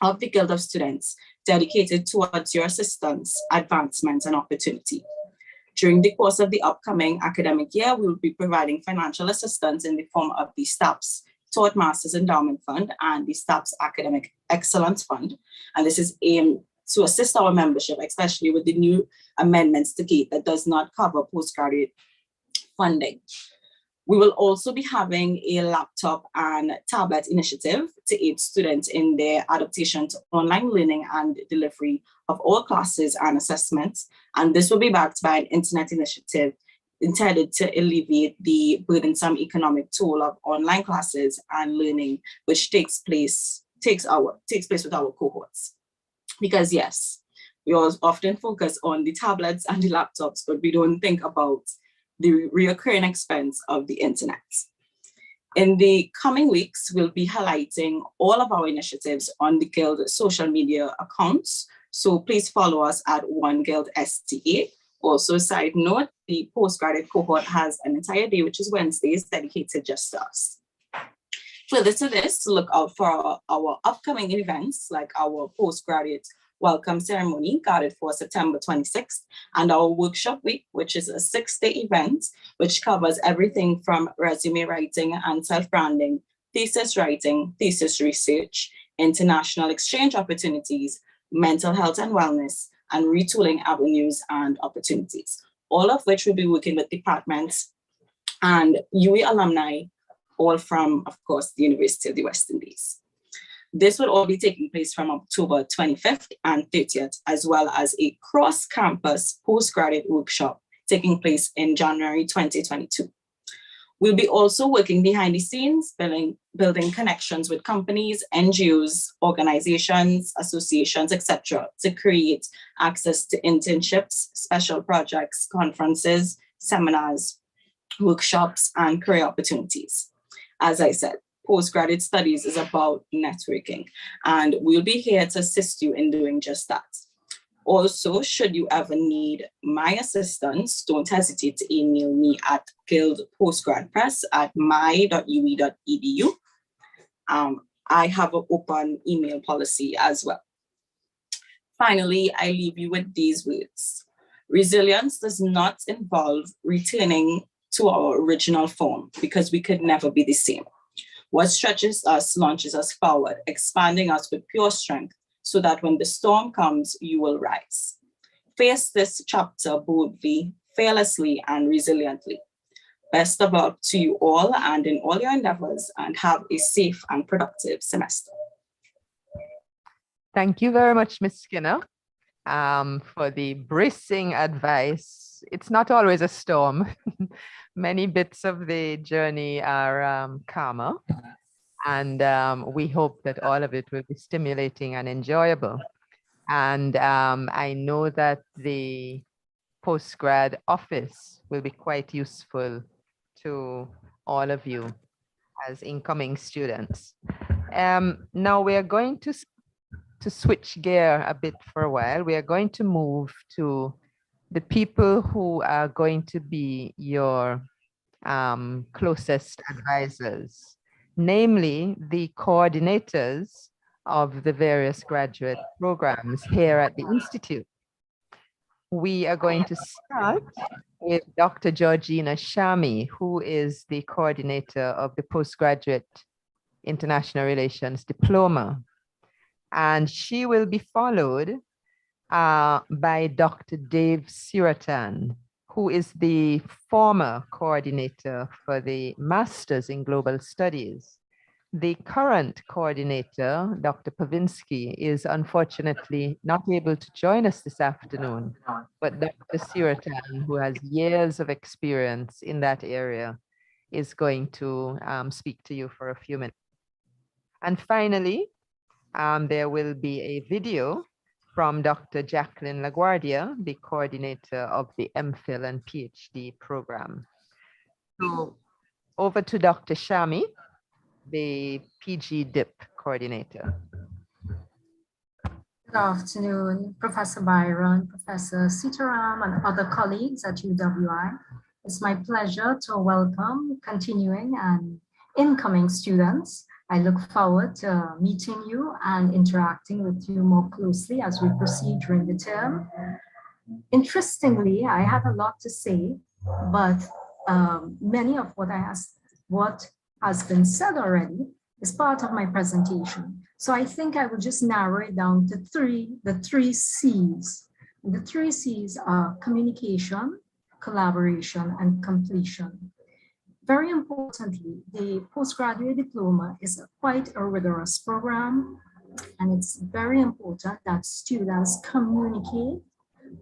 of the Guild of Students dedicated towards your assistance, advancement, and opportunity. During the course of the upcoming academic year, we will be providing financial assistance in the form of the STAPS Taught Masters Endowment Fund and the STAPS Academic Excellence Fund. And this is aimed to assist our membership, especially with the new amendments to GATE that does not cover postgraduate funding. We will also be having a laptop and tablet initiative to aid students in their adaptation to online learning and delivery of all classes and assessments. And this will be backed by an internet initiative intended to alleviate the burdensome economic toll of online classes and learning, which takes place with our cohorts. Because yes, we often focus on the tablets and the laptops, but we don't think about the recurring expense of the internet. In the coming weeks, we'll be highlighting all of our initiatives on the Guild social media accounts. So please follow us at One Guild STA. Also, side note, the postgraduate cohort has an entire day, which is Wednesdays, dedicated just to us. Further to this, look out for our upcoming events, like our postgraduate welcome ceremony, guarded for September 26th, and our workshop week, which is a 6-day event, which covers everything from resume writing and self-branding, thesis writing, thesis research, international exchange opportunities, mental health and wellness, and retooling avenues and opportunities, all of which will be working with departments and U.W.I alumni, all from, of course, the University of the West Indies. This will all be taking place from October 25th and 30th, as well as a cross-campus postgraduate workshop taking place in January 2022. We'll be also working behind the scenes, building connections with companies, NGOs, organizations, associations, etc., to create access to internships, special projects, conferences, seminars, workshops, and career opportunities. As I said, postgraduate studies is about networking, and we'll be here to assist you in doing just that. Also, should you ever need my assistance, don't hesitate to email me at guildpostgradpress@my.uwe.edu. I have an open email policy as well. Finally, I leave you with these words. Resilience does not involve returning to our original form, because we could never be the same. What stretches us launches us forward, expanding us with pure strength, so that when the storm comes, you will rise. Face this chapter boldly, fearlessly, and resiliently. Best of luck to you all and in all your endeavors, and have a safe and productive semester. Thank you very much, Ms. Skinner, for the bracing advice. It's not always a storm. Many bits of the journey are calmer. And we hope that all of it will be stimulating and enjoyable. And I know that the postgrad office will be quite useful to all of you as incoming students. Now we are going to switch gear a bit for a while. We are going to move to the people who are going to be your closest advisors, namely the coordinators of the various graduate programs here at the Institute. We are going to start with Dr. Georgina Shami, who is the coordinator of the Postgraduate International Relations Diploma. And she will be followed by Dr. Dave Siratan, who is the former coordinator for the Masters in Global Studies. The current coordinator, Dr. Pavinsky, is unfortunately not able to join us this afternoon, but Dr. Siratan, who has years of experience in that area, is going to speak to you for a few minutes. And finally, there will be a video from Dr. Jacqueline LaGuardia, the coordinator of the MPhil and PhD program. So over to Dr. Shami, the PG DIP coordinator. Good afternoon, Professor Byron, Professor Sitaram, and other colleagues at U.W.I. It's my pleasure to welcome continuing and incoming students. I look forward to meeting you and interacting with you more closely as we proceed during the term. Interestingly, I have a lot to say, but many of what has been said already is part of my presentation. So I think I will just narrow it down to the three C's. The three C's are communication, collaboration, and completion. Very importantly, the postgraduate diploma is quite a rigorous program, and it's very important that students communicate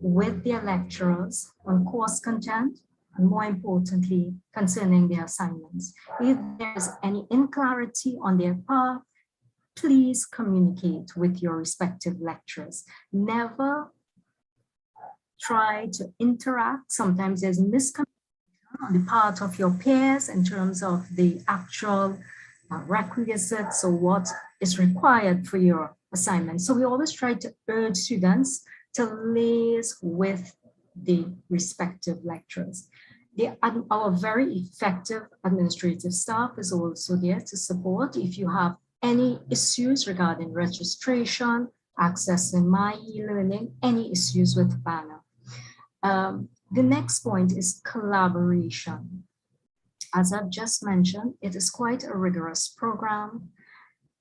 with their lecturers on course content, and more importantly, concerning their assignments. If there's any clarity on their path, please communicate with your respective lecturers. Never try to interact. Sometimes there's miscommunication on the part of your peers in terms of the actual requisites or what is required for your assignment. So we always try to urge students to liaise with the respective lecturers. Our very effective administrative staff is also there to support if you have any issues regarding registration, accessing my e-learning, any issues with Banner. The next point is collaboration. As I've just mentioned, it is quite a rigorous program,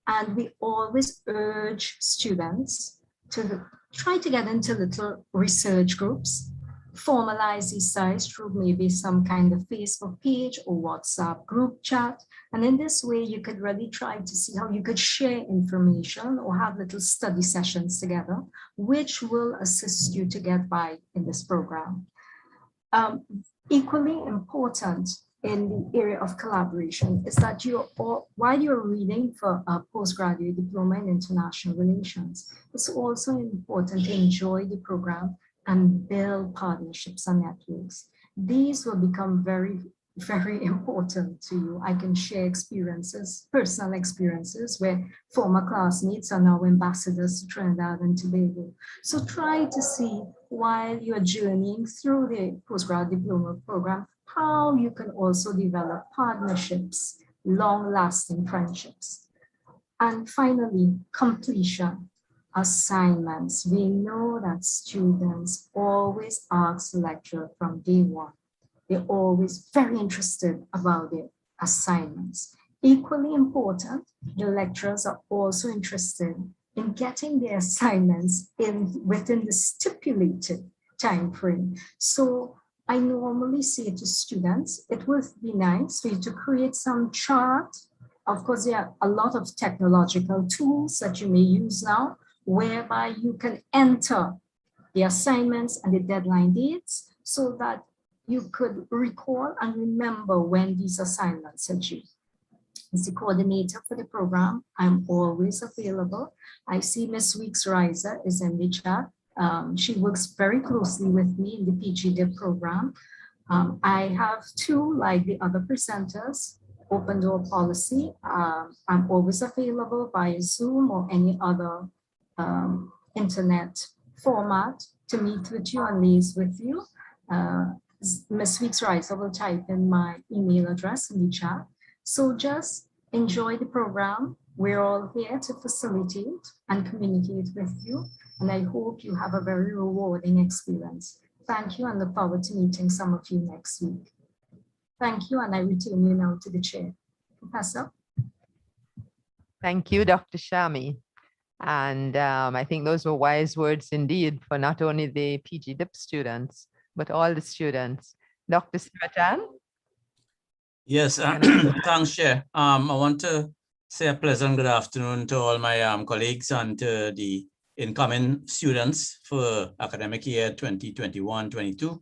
and we always urge students to try to get into little research groups, formalize these sites through maybe some kind of Facebook page or WhatsApp group chat. And in this way, you could really try to see how you could share information or have little study sessions together, which will assist you to get by in this program. Equally important in the area of collaboration is that while you're reading for a postgraduate diploma in international relations, it's also important to enjoy the program and build partnerships and networks. These will become very, very important to you. I can share experiences, personal experiences, where former classmates are now ambassadors to Trinidad and Tobago. So try to see while you're journeying through the postgrad diploma program, how you can also develop partnerships, long-lasting friendships. And finally, completion. Assignments. We know that students always ask the lecturer from day one. They're always very interested about their assignments. Equally important, the lecturers are also interested in getting their assignments within the stipulated time frame. So I normally say to students, it would be nice for you to create some chart. Of course, there are a lot of technological tools that you may use now, whereby you can enter the assignments and the deadline dates so that you could recall and remember when these assignments are due. As the coordinator for the program, I'm always available. I see Ms. Weeks Riser is in the chat. She works very closely with me in the PGDIP program. I have two, like the other presenters, open door policy. I'm always available via Zoom or any other internet format to meet with you and liaise with you. Ms. Weeks Riser will type in my email address in the chat. So just enjoy the program. We're all here to facilitate and communicate with you. And I hope you have a very rewarding experience. Thank you and look forward to meeting some of you next week. Thank you, and I return you now to the chair. Professor. Thank you, Dr. Shami. And I think those were wise words indeed for not only the PGDIP students, but all the students. Dr. Chan? Yes, thanks, Chair. I want to say a pleasant good afternoon to all my colleagues and to the incoming students for academic year 2021-22.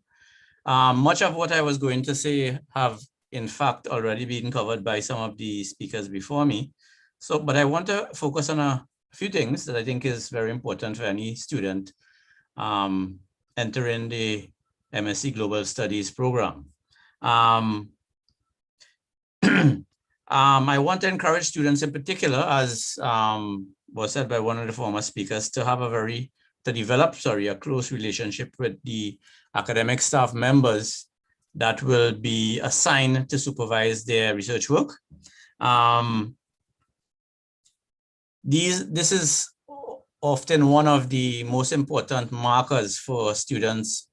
Much of what I was going to say have in fact already been covered by some of the speakers before me. So, but I want to focus on a few things that I think is very important for any student entering the MSc Global Studies program. I want to encourage students in particular, as was said by one of the former speakers, to have develop a close relationship with the academic staff members that will be assigned to supervise their research work. This is often one of the most important markers for students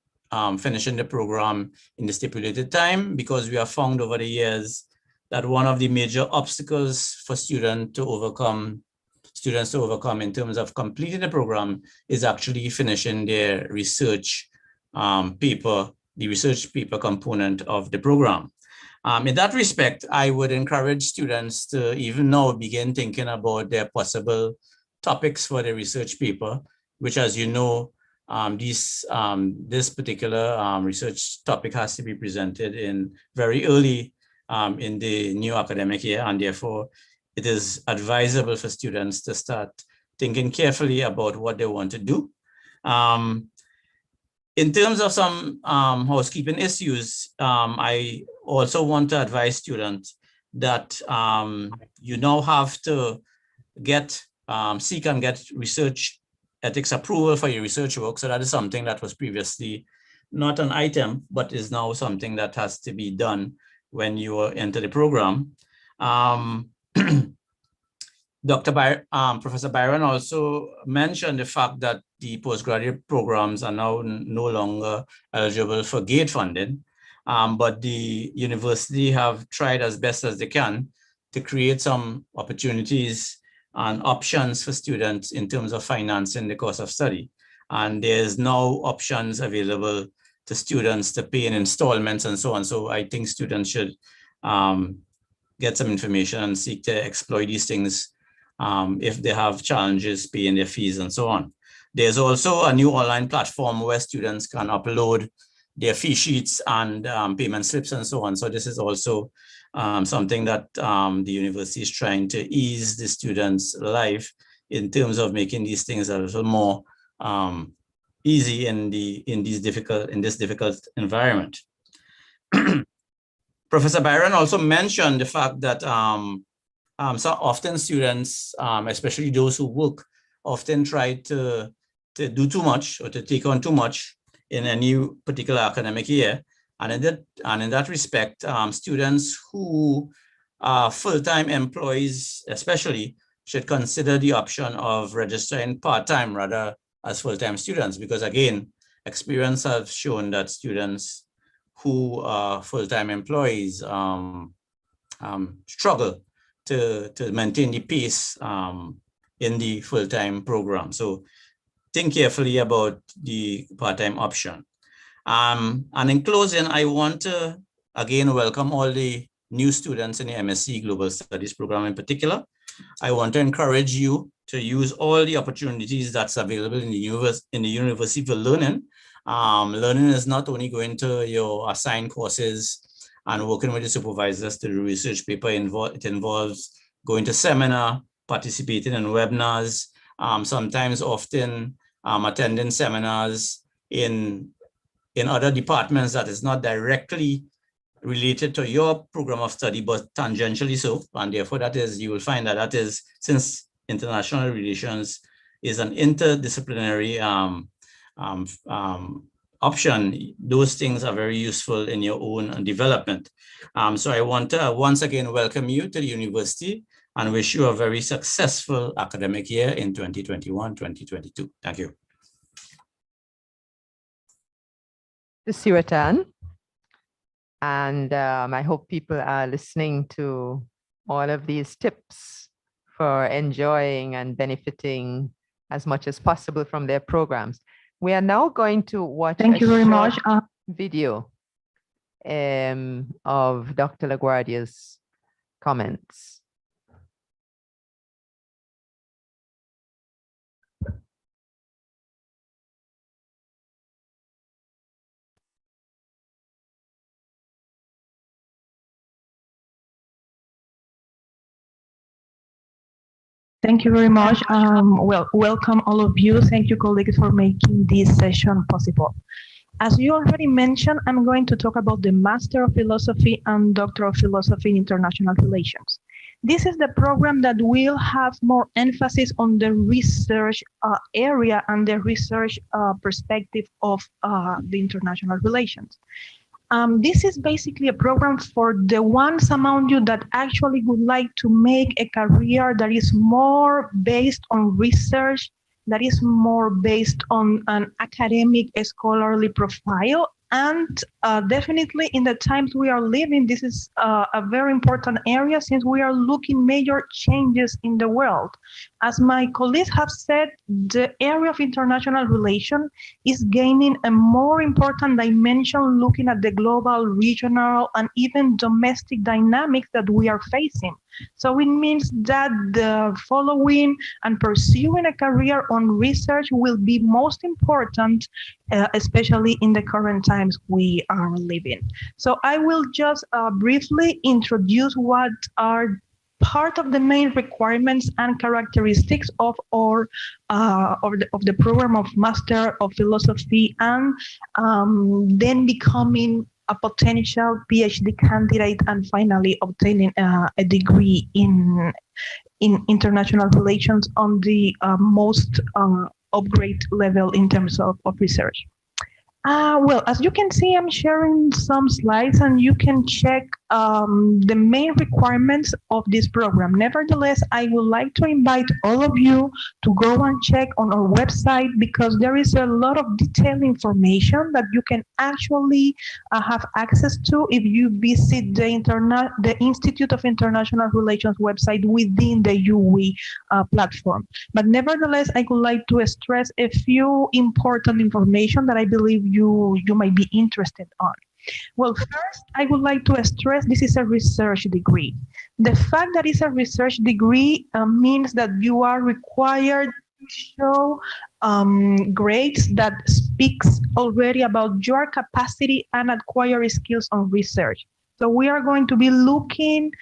finishing the program in the stipulated time, because we have found over the years that one of the major obstacles for students to overcome in terms of completing the program is actually finishing their research paper, the research paper component of the program. In that respect, I would encourage students to even now begin thinking about their possible topics for the research paper, which, as you know, this particular research topic has to be presented in very early in the new academic year, and therefore it is advisable for students to start thinking carefully about what they want to do. In terms of some housekeeping issues, I also want to advise students that you now have to seek and get research ethics approval for your research work. So that is something that was previously not an item, but is now something that has to be done when you enter the program. Professor Byron also mentioned the fact that the postgraduate programs are now no longer eligible for GATE funding, but the university have tried as best as they can to create some opportunities and options for students in terms of financing the course of study. And there's now options available to students to pay in installments and so on. So I think students should get some information and seek to exploit these things if they have challenges paying their fees and so on. There's also a new online platform where students can upload their fee sheets and payment slips and so on. So this is also something that the university is trying to ease the students' life in terms of making these things a little more easy in this difficult environment. Professor Byron also mentioned the fact that so often students, especially those who work, often try to do too much or to take on too much in any particular academic year. And in that respect, students who are full-time employees especially should consider the option of registering part-time rather as full-time students, because again, experience has shown that students who are full-time employees struggle to maintain the pace in the full-time program. So think carefully about the part-time option. And in closing, I want to again welcome all the new students in the MSc Global Studies program in particular. I want to encourage you to use all the opportunities that's available in the university for learning. Learning is not only going to your assigned courses and working with the supervisors to do research paper. It involves going to seminar, participating in webinars, sometimes often attending seminars in other departments that is not directly related to your program of study, but tangentially so. And therefore you will find that is, since international relations is an interdisciplinary option, those things are very useful in your own development. So I want to once again welcome you to the university and wish you a very successful academic year in 2021-2022. Thank you. Siratan. And I hope people are listening to all of these tips for enjoying and benefiting as much as possible from their programs. We are now going to watch Thank you very much. Video of Dr. LaGuardia's comments. Thank you very much. Welcome all of you. Thank you, colleagues, for making this session possible. As you already mentioned, I'm going to talk about the Master of Philosophy and Doctor of Philosophy in International Relations. This is the program that will have more emphasis on the research area and the research perspective of the international relations. This is basically a program for the ones among you that actually would like to make a career that is more based on research, that is more based on an academic scholarly profile, And definitely in the times we are living, this is a very important area since we are looking major changes in the world. As my colleagues have said, the area of international relations is gaining a more important dimension looking at the global, regional, and even domestic dynamics that we are facing. So it means that the following and pursuing a career on research will be most important, especially in the current times we are living. So I will just briefly introduce what are part of the main requirements and characteristics of our of the program of Master of Philosophy, and then becoming a potential PhD candidate, and finally obtaining a degree in international relations on the most upgrade level in terms of research. Well, as you can see, I'm sharing some slides and you can check the main requirements of this program. Nevertheless, I would like to invite all of you to go and check on our website, because there is a lot of detailed information that you can actually have access to if you visit the Institute of International Relations website within the U.W.I platform. But nevertheless, I would like to stress a few important information that I believe you might be interested on. Well, first, I would like to stress this is a research degree. The fact that it's a research degree means that you are required to show grades that speaks already about your capacity and acquired skills on research. So we are going to be looking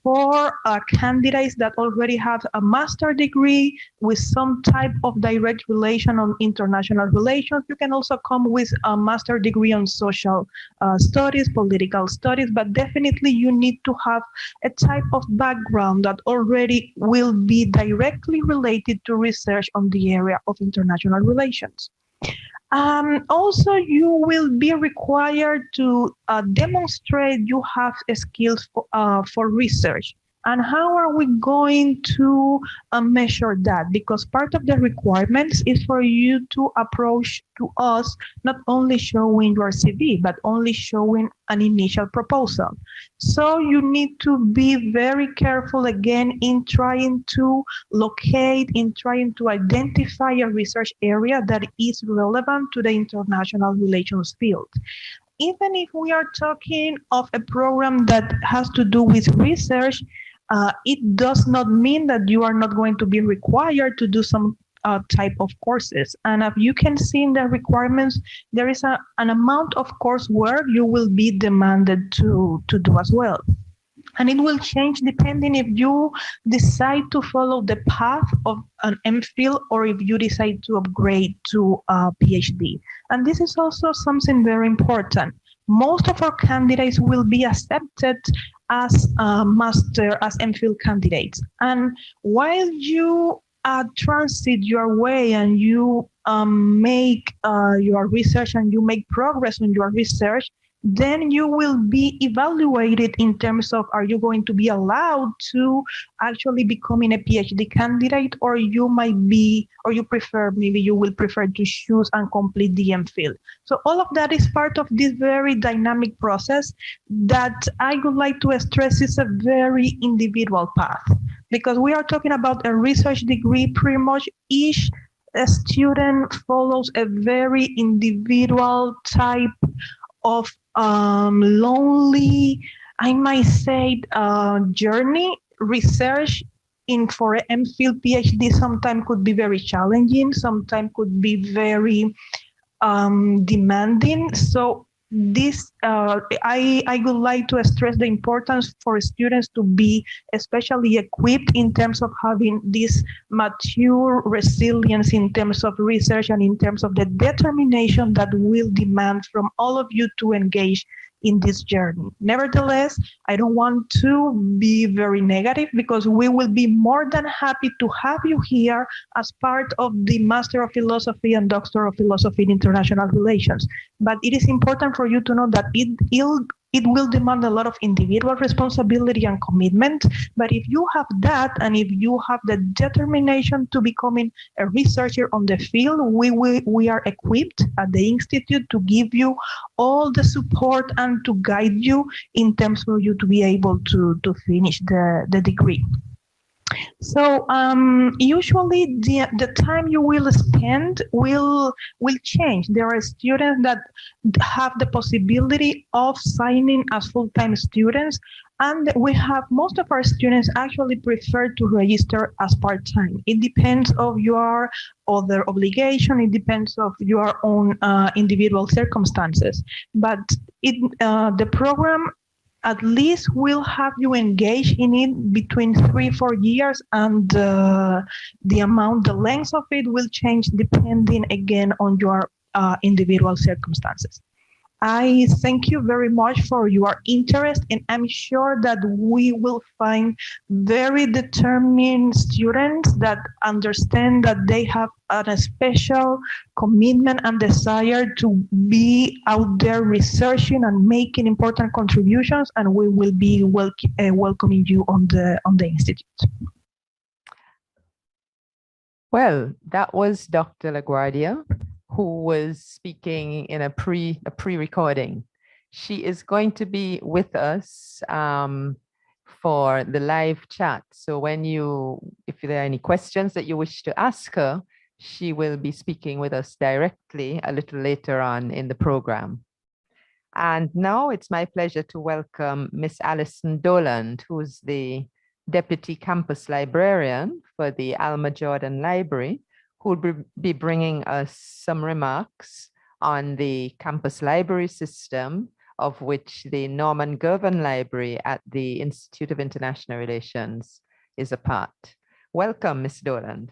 for candidates that already have a master's degree with some type of direct relation on international relations. You can also come with a master's degree on social studies, political studies, but definitely you need to have a type of background that already will be directly related to research on the area of international relations. Also, you will be required to demonstrate you have skills for research. And how are we going to measure that? Because part of the requirements is for you to approach to us not only showing your CV, but only showing an initial proposal. So you need to be very careful again in trying to locate, in trying to identify a research area that is relevant to the international relations field. Even if we are talking of a program that has to do with research, it does not mean that you are not going to be required to do some type of courses. And as you can see in the requirements, there is an amount of coursework you will be demanded to do as well. And it will change depending if you decide to follow the path of an MPhil or if you decide to upgrade to a PhD. And this is also something very important. Most of our candidates will be accepted as MPhil candidates. And while you transit your way and you make your research and you make progress on your research, then you will be evaluated in terms of, are you going to be allowed to actually becoming a PhD candidate, or you might be, or you prefer, maybe you will prefer to choose and complete the MPhil. So all of that is part of this very dynamic process that I would like to stress is a very individual path, because we are talking about a research degree. Pretty much each student follows a very individual type of lonely, I might say, journey. Research for an MPhil PhD sometimes could be very challenging, sometimes could be very demanding. So this, I would like to stress the importance for students to be especially equipped in terms of having this mature resilience in terms of research and in terms of the determination that will demand from all of you to engage in this journey. Nevertheless, I don't want to be very negative, because we will be more than happy to have you here as part of the Master of Philosophy and Doctor of Philosophy in International Relations. But it is important for you to know that it it will demand a lot of individual responsibility and commitment. But if you have that, and if you have the determination to becoming a researcher on the field, we are equipped at the Institute to give you all the support and to guide you in terms for you to be able to finish the degree. So usually the time you will spend will change. There are students that have the possibility of signing as full-time students, and we have most of our students actually prefer to register as part-time. It depends of your other obligation. It depends of your own individual circumstances. But the program at least will have you engage in it between 3-4 years, and the length of it will change depending again on your individual circumstances. I thank you very much for your interest, and I'm sure that we will find very determined students that understand that they have a special commitment and desire to be out there researching and making important contributions, and we will be welcoming you on the Institute. Well, that was Dr. LaGuardia, who was speaking in a pre-recording. She is going to be with us for the live chat. So if there are any questions that you wish to ask her, she will be speaking with us directly a little later on in the program. And now it's my pleasure to welcome Miss Alison Doland, who's the Deputy Campus Librarian for the Alma Jordan Library, who will be bringing us some remarks on the campus library system, of which the Norman Girvan Library at the Institute of International Relations is a part. Welcome, Ms. Doland.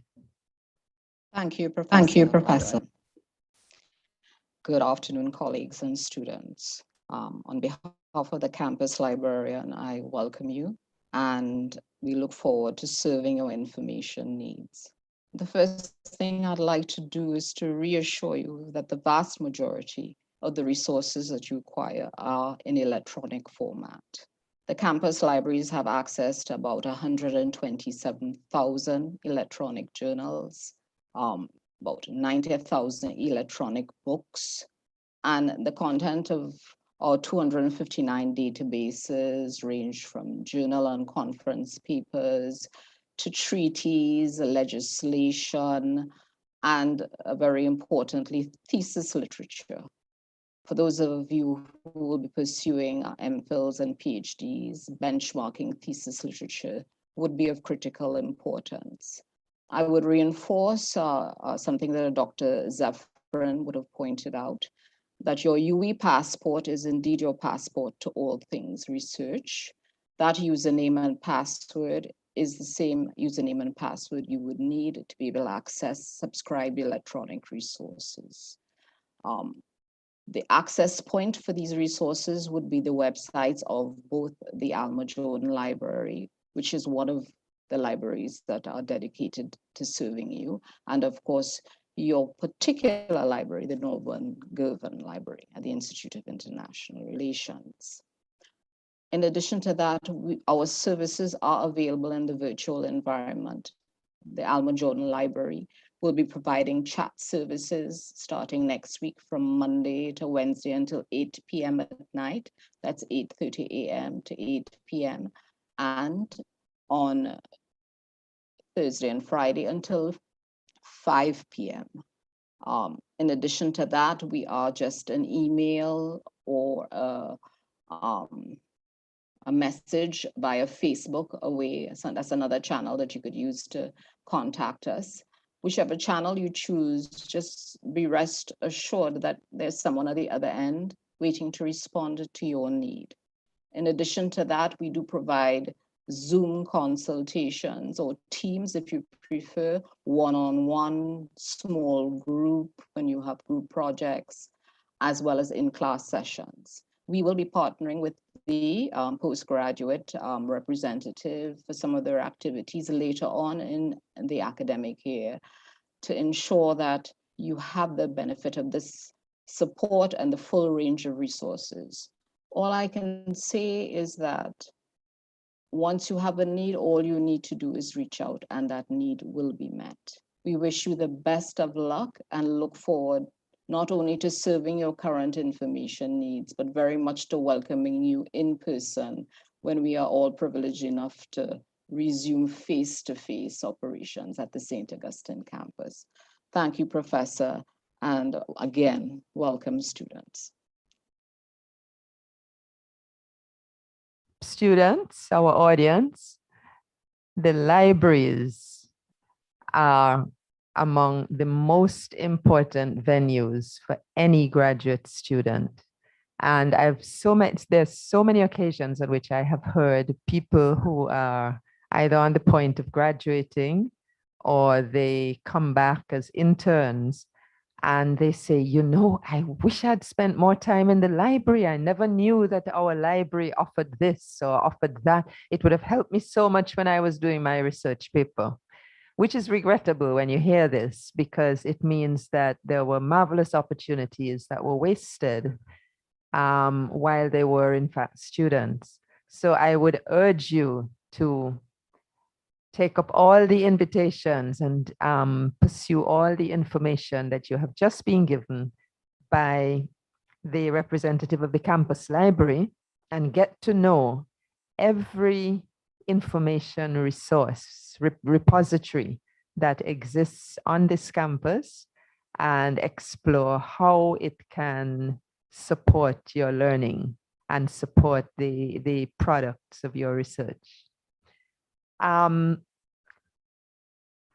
Thank you, Professor. Thank you, Professor. Good afternoon, colleagues and students. On behalf of the campus librarian, I welcome you, and we look forward to serving your information needs. The first thing I'd like to do is to reassure you that the vast majority of the resources that you require are in electronic format. The campus libraries have access to about 127,000 electronic journals, about 90,000 electronic books, and the content of our 259 databases range from journal and conference papers to treaties, legislation, and very importantly, thesis literature. For those of you who will be pursuing MPhils and PhDs, benchmarking thesis literature would be of critical importance. I would reinforce something that Dr. Zepherin would have pointed out, that your U.W.I passport is indeed your passport to all things research. That username and password is the same username and password you would need to be able to access subscribed electronic resources. The access point for these resources would be the websites of both the Alma Jordan Library, which is one of the libraries that are dedicated to serving you, and of course, your particular library, the Norman Girvan Library at the Institute of International Relations. In addition to that, our services are available in the virtual environment. The Alma Jordan Library will be providing chat services starting next week from Monday to Wednesday until 8 p.m. at night. That's 8:30 a.m. to 8 p.m. And on Thursday and Friday until 5 p.m. In addition to that, we are just an email or a message via Facebook away. So that's another channel that you could use to contact us. Whichever channel you choose, just be rest assured that there's someone at the other end waiting to respond to your need. In addition to that, we do provide Zoom consultations or Teams, if you prefer, one-on-one, small group when you have group projects, as well as in-class sessions. We will be partnering with the postgraduate representative for some of their activities later on in the academic year to ensure that you have the benefit of this support and the full range of resources. All I can say is that once you have a need, all you need to do is reach out and that need will be met. We wish you the best of luck and look forward not only to serving your current information needs, but very much to welcoming you in person when we are all privileged enough to resume face-to-face operations at the St. Augustine campus. Thank you, Professor, and again, welcome students. Students, our audience, the libraries are among the most important venues for any graduate student. And there's so many occasions on which I have heard people who are either on the point of graduating or they come back as interns and they say, you know, I wish I'd spent more time in the library. I never knew that our library offered this or offered that. It would have helped me so much when I was doing my research paper, which is regrettable when you hear this, because it means that there were marvelous opportunities that were wasted while they were in fact students. So I would urge you to take up all the invitations and pursue all the information that you have just been given by the representative of the campus library and get to know every information resource, repository that exists on this campus and explore how it can support your learning and support the products of your research.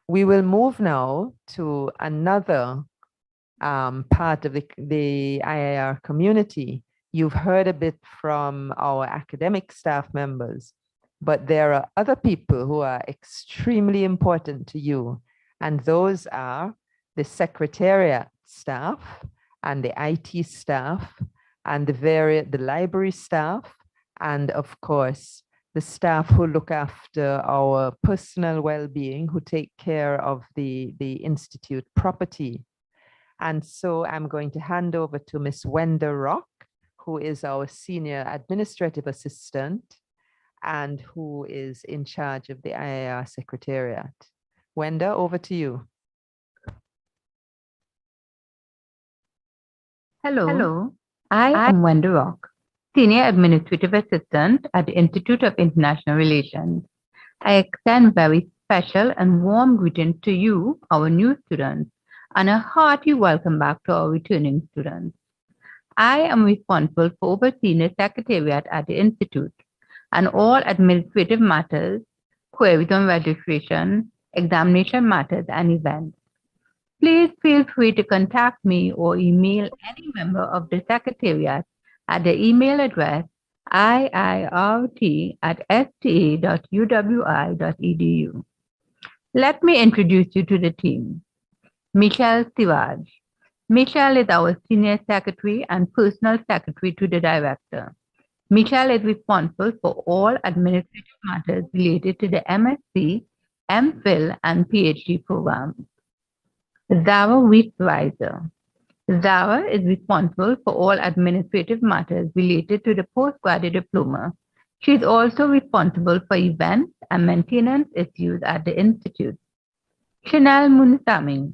We will move now to another part of the IIR community. You've heard a bit from our academic staff members, but there are other people who are extremely important to you, and those are the secretariat staff and the IT staff and the library staff, and of course, the staff who look after our personal well-being, who take care of the institute property. And so I'm going to hand over to Miss Wenda Rock, who is our senior administrative assistant and who is in charge of the IIR Secretariat. Wenda, over to you. Hello, I am Wenda Rock, Senior Administrative Assistant at the Institute of International Relations. I extend very special and warm greetings to you, our new students, and a hearty welcome back to our returning students. I am responsible for overseeing the Secretariat at the Institute and all administrative matters, queries on registration, examination matters, and events. Please feel free to contact me or email any member of the Secretariat at the email address iirt@sta.uwi.edu. Let me introduce you to the team. Michelle Siraj. Michelle is our Senior Secretary and Personal Secretary to the Director. Michelle is responsible for all administrative matters related to the MSc, MPhil, and PhD programs. Zara Wiesweiser. Zara is responsible for all administrative matters related to the postgraduate diploma. She is also responsible for events and maintenance issues at the Institute. Chanel Munsami.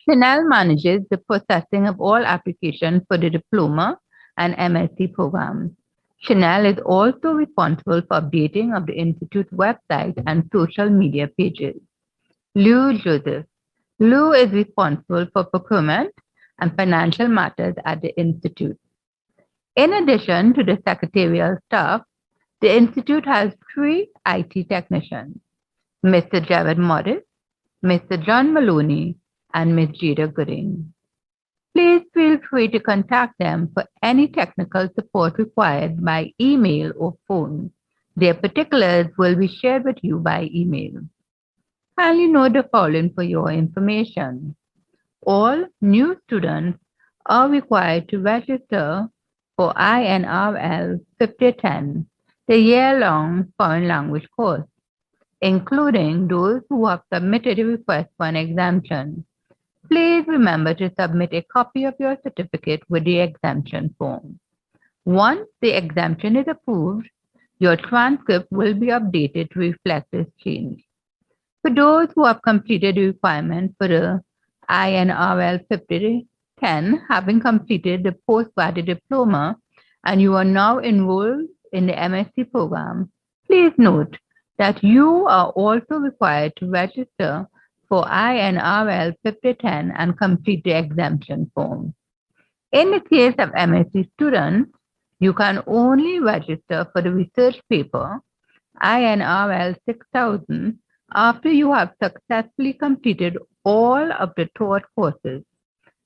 Chanel manages the processing of all applications for the diploma and MSc programs. Chanel is also responsible for updating of the Institute website and social media pages. Lou Joseph. Lou is responsible for procurement and financial matters at the Institute. In addition to the secretarial staff, the Institute has 3 IT technicians, Mr. Jared Morris, Mr. John Maloney, and Ms. Jada Gooding. Please feel free to contact them for any technical support required by email or phone. Their particulars will be shared with you by email. Kindly note the following for your information. All new students are required to register for INRL 5010, the year-long foreign language course, including those who have submitted a request for an exemption. Please remember to submit a copy of your certificate with the exemption form. Once the exemption is approved, your transcript will be updated to reflect this change. For those who have completed the requirement for the INRL 5010, having completed the postgraduate diploma, and you are now enrolled in the MSc program, please note that you are also required to register for INRL 5010 and complete the exemption form. In the case of MSc students, you can only register for the research paper INRL 6000 after you have successfully completed all of the taught courses.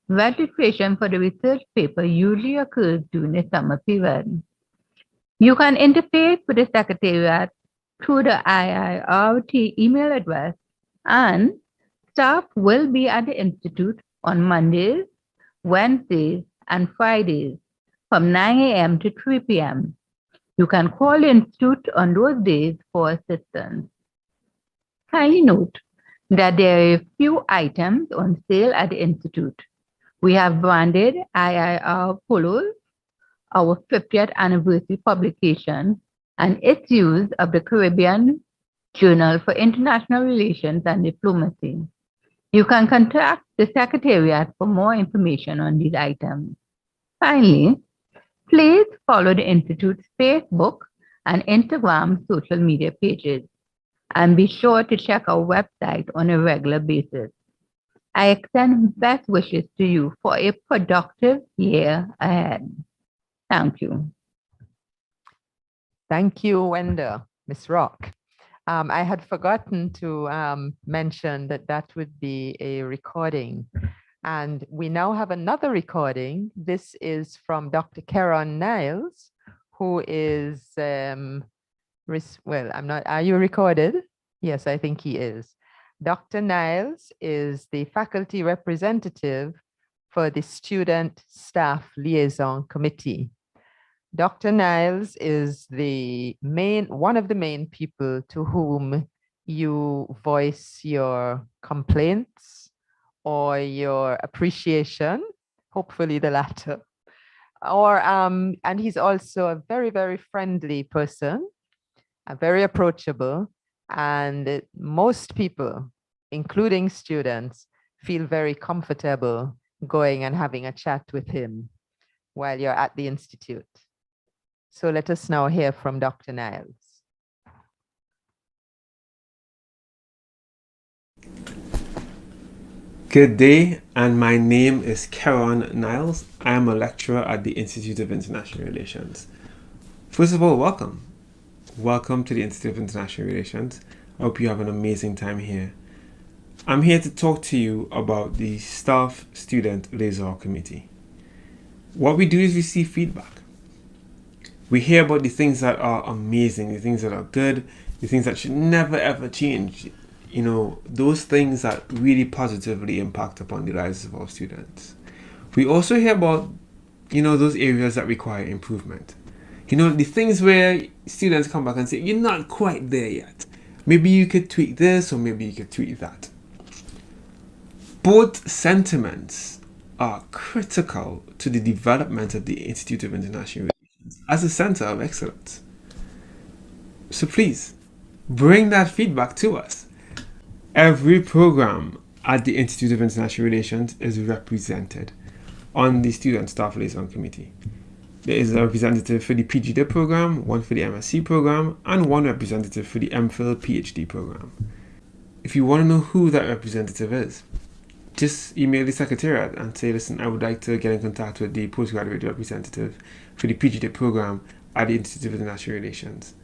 Registration for the research paper usually occurs during the summer period. You can interface with the Secretariat through the IIRT email address, and staff will be at the Institute on Mondays, Wednesdays, and Fridays from 9 a.m. to 3 p.m. You can call the Institute on those days for assistance. Kindly note that there are a few items on sale at the Institute. We have branded IIR polos, our 50th anniversary publication, and its use of the Caribbean Journal for International Relations and Diplomacy. You can contact the Secretariat for more information on these items. Finally, please follow the Institute's Facebook and Instagram social media pages, and be sure to check our website on a regular basis. I extend best wishes to you for a productive year ahead. Thank you. Thank you, Wenda, Ms. Rock. I had forgotten to mention that that would be a recording. And we now have another recording. This is from Dr. Keron Niles, who is, well, I'm not, are you recorded? Yes, I think he is. Dr. Niles is the faculty representative for the Student Staff Liaison Committee. Dr. Niles is one of the main people to whom you voice your complaints or your appreciation, hopefully the latter. And he's also a very, very friendly person, very approachable, and most people, including students, feel very comfortable going and having a chat with him while you're at the Institute. So let us now hear from Dr. Niles. Good day, and my name is Keron Niles. I am a lecturer at the Institute of International Relations. First of all, welcome. Welcome to the Institute of International Relations. I hope you have an amazing time here. I'm here to talk to you about the Staff Student Liaison Committee. What we do is receive feedback. We hear about the things that are amazing, the things that are good, the things that should never ever change. You know, those things that really positively impact upon the lives of our students. We also hear about, those areas that require improvement. The things where students come back and say, you're not quite there yet. Maybe you could tweak this or maybe you could tweak that. Both sentiments are critical to the development of the Institute of International Relations as a center of excellence. So please, bring that feedback to us. Every program at the Institute of International Relations is represented on the Student Staff Liaison Committee. There is a representative for the PGD program, one for the MSc program, and one representative for the MPhil PhD program. If you want to know who that representative is, just email the Secretariat and say, listen, I would like to get in contact with the postgraduate representative for the PGD program at the Institute of International Relations.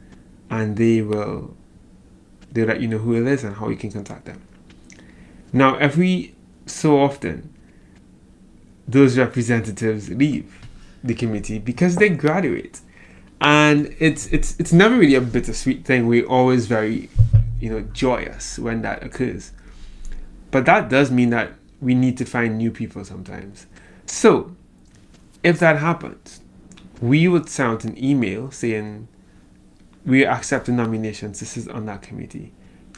And they'll let you know who it is and how you can contact them. Now, every so often, those representatives leave the committee because they graduate, and it's never really a bittersweet thing. We're always very, joyous when that occurs, but that does mean that we need to find new people sometimes. So, if that happens, we would send out an email saying we accept the nominations. This is on that committee,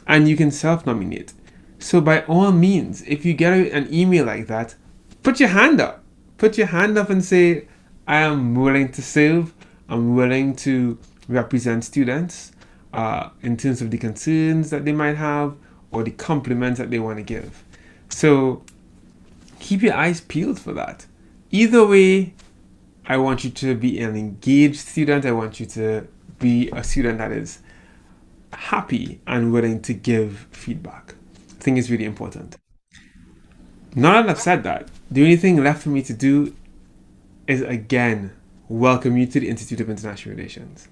and you can self-nominate. So by all means, if you get an email like that, put your hand up. Put your hand up and say, I am willing to serve. I'm willing to represent students in terms of the concerns that they might have or the compliments that they want to give. So keep your eyes peeled for that. Either way, I want you to be an engaged student. I want you to be a student that is happy and willing to give feedback. I think it's really important. Now that I've said that, the only thing left for me to do is again welcome you to the Institute of International Relations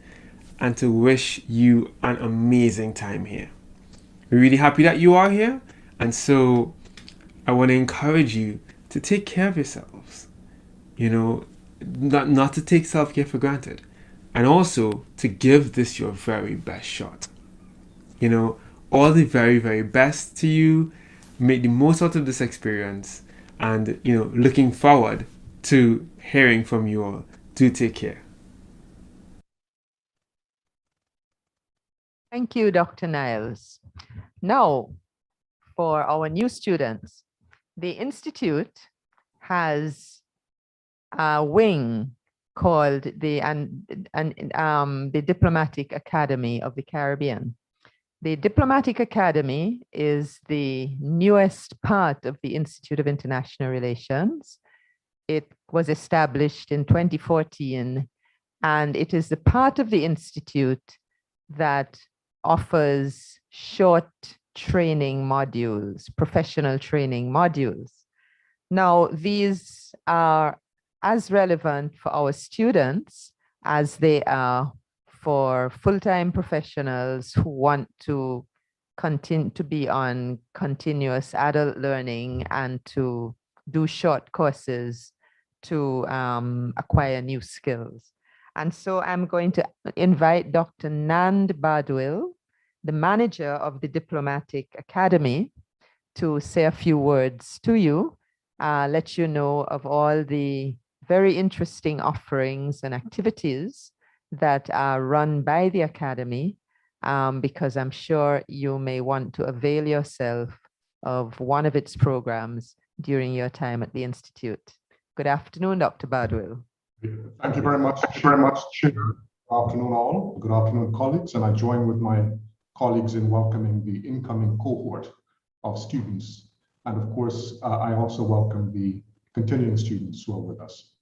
and to wish you an amazing time here. We're really happy that you are here, and so I want to encourage you to take care of yourselves. Not to take self-care for granted, and also to give this your very best shot. All the very, very best to you. Make the most out of this experience, and looking forward to hearing from you all. Do take care. Thank you, Dr. Niles. Now, for our new students, the Institute has a wing called the Diplomatic Academy of the Caribbean. The Diplomatic Academy is the newest part of the Institute of International Relations. It was established in 2014, and it is the part of the Institute that offers short training modules, professional training modules. Now, these are as relevant for our students as they are for full-time professionals who want to continue to be on continuous adult learning and to do short courses to acquire new skills. And so I'm going to invite Dr. Nand Badwil, the manager of the Diplomatic Academy, to say a few words to you, let you know of all the very interesting offerings and activities that are run by the Academy, because I'm sure you may want to avail yourself of one of its programs during your time at the Institute. Good afternoon, Dr. Badwil. Thank you very much, Chair. Good afternoon, all. Good afternoon, colleagues. And I join with my colleagues in welcoming the incoming cohort of students. And of course, I also welcome the continuing students who are with us.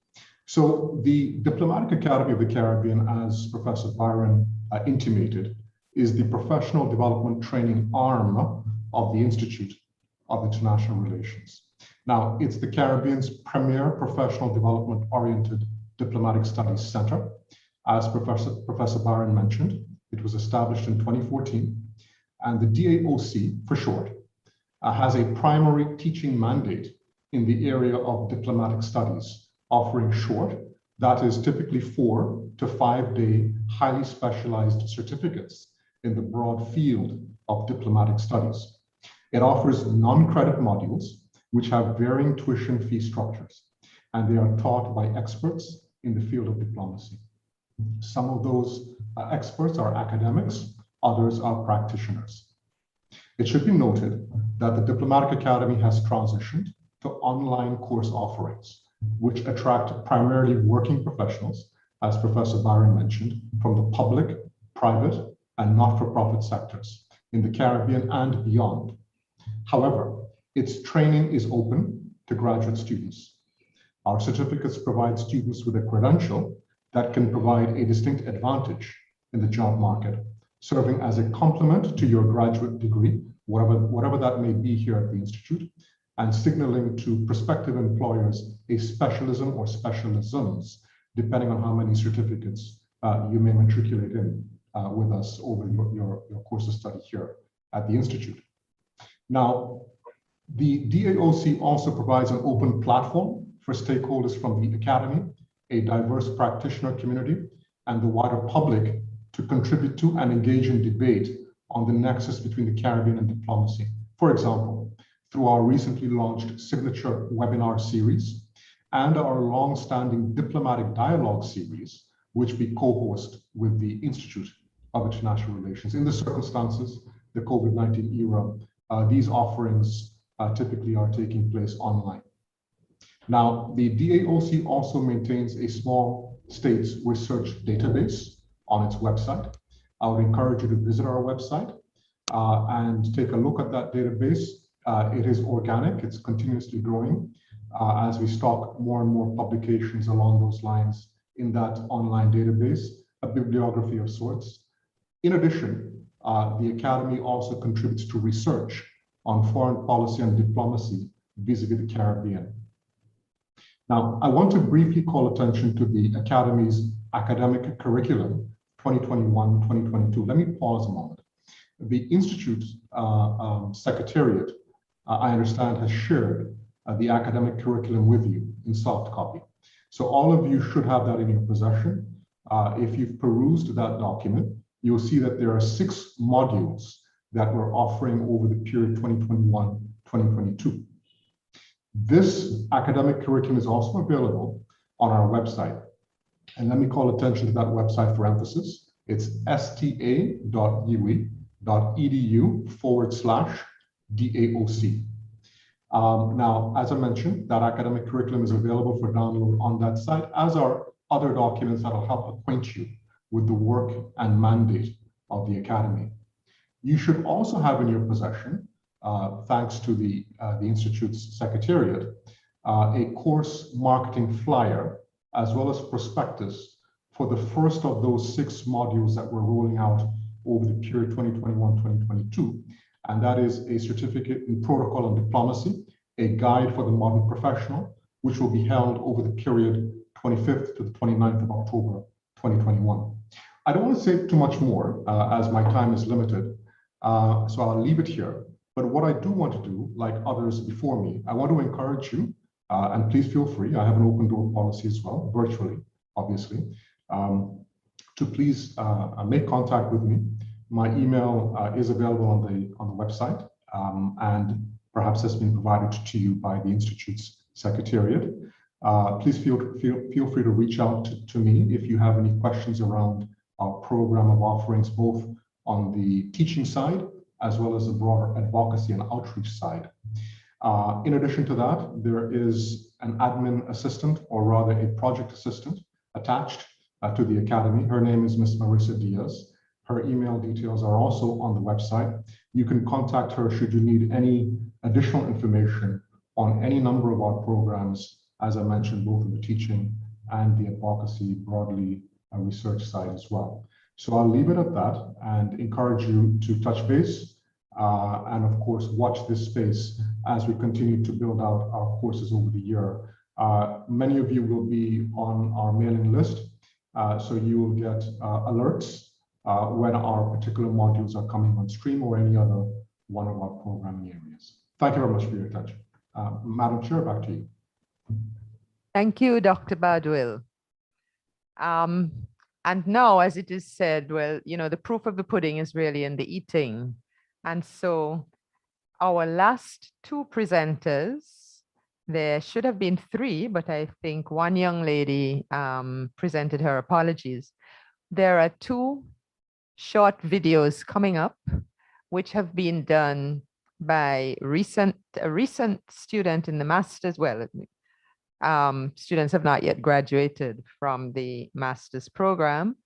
So the Diplomatic Academy of the Caribbean, as Professor Byron intimated, is the professional development training arm of the Institute of International Relations. Now, it's the Caribbean's premier professional development-oriented diplomatic studies center. As Professor Byron mentioned, it was established in 2014, and the DAOC, for short, has a primary teaching mandate in the area of diplomatic studies, offering short, that is typically 4 to 5 day, highly specialized certificates in the broad field of diplomatic studies. It offers non-credit modules, which have varying tuition fee structures, and they are taught by experts in the field of diplomacy. Some of those experts are academics, others are practitioners. It should be noted that the Diplomatic Academy has transitioned to online course offerings, which attract primarily working professionals, as Professor Byron mentioned, from the public, private, and not-for-profit sectors in the Caribbean and beyond. However, its training is open to graduate students. Our certificates provide students with a credential that can provide a distinct advantage in the job market, serving as a complement to your graduate degree, whatever that may be here at the Institute, and signaling to prospective employers a specialism or specialisms, depending on how many certificates you may matriculate in with us over your course of study here at the Institute. Now, the DAOC also provides an open platform for stakeholders from the Academy, a diverse practitioner community, and the wider public to contribute to and engage in debate on the nexus between the Caribbean and diplomacy. For example, through our recently launched signature webinar series and our long-standing diplomatic dialogue series, which we co-host with the Institute of International Relations. In the circumstances, the COVID-19 era, these offerings typically are taking place online. Now, the DAOC also maintains a small states research database on its website. I would encourage you to visit our website and take a look at that database. It is organic, it's continuously growing as we stock more and more publications along those lines in that online database, a bibliography of sorts. In addition, the Academy also contributes to research on foreign policy and diplomacy vis-a-vis the Caribbean. Now, I want to briefly call attention to the Academy's academic curriculum 2021-2022. Let me pause a moment. The Institute Secretariat, I understand, has shared the academic curriculum with you in soft copy. So all of you should have that in your possession. If you've perused that document, you'll see that there are 6 modules that we're offering over the period 2021-2022. This academic curriculum is also available on our website. And let me call attention to that website for emphasis. It's sta.ui.edu/DAOC. Now, as I mentioned, that academic curriculum is available for download on that site, as are other documents that will help acquaint you with the work and mandate of the Academy. You should also have in your possession, thanks to the Institute's Secretariat, a course marketing flyer, as well as prospectus for the first of those 6 modules that we're rolling out over the period 2021-2022. And that is a certificate in protocol and diplomacy, a guide for the modern professional, which will be held over the period 25th to the 29th of October, 2021. I don't want to say too much more as my time is limited, so I'll leave it here. But what I do want to do, like others before me, I want to encourage you, and please feel free, I have an open door policy as well, virtually, obviously, to please make contact with me. My email is available on the website and perhaps has been provided to you by the Institute's Secretariat. Please feel free to reach out to me if you have any questions around our program of offerings, both on the teaching side as well as the broader advocacy and outreach side. In addition to that, there is an admin assistant, or rather a project assistant, attached to the Academy. Her name is Ms. Marissa Diaz. Her email details are also on the website. You can contact her should you need any additional information on any number of our programs, as I mentioned, both in the teaching and the advocacy, broadly research side as well. So I'll leave it at that and encourage you to touch base and of course watch this space as we continue to build out our courses over the year. Many of you will be on our mailing list, so you will get alerts when our particular modules are coming on stream or any other one of our programming areas. Thank you very much for your attention. Madam Chair, back to you. Thank you, Dr. Badwell. And now, as it is said, well, you know, the proof of the pudding is really in the eating. And so our last 2 presenters, there should have been 3, but I think one young lady presented her apologies. There are 2 short videos coming up, which have been done by a recent student in the master's. Well, students have not yet graduated from the master's program,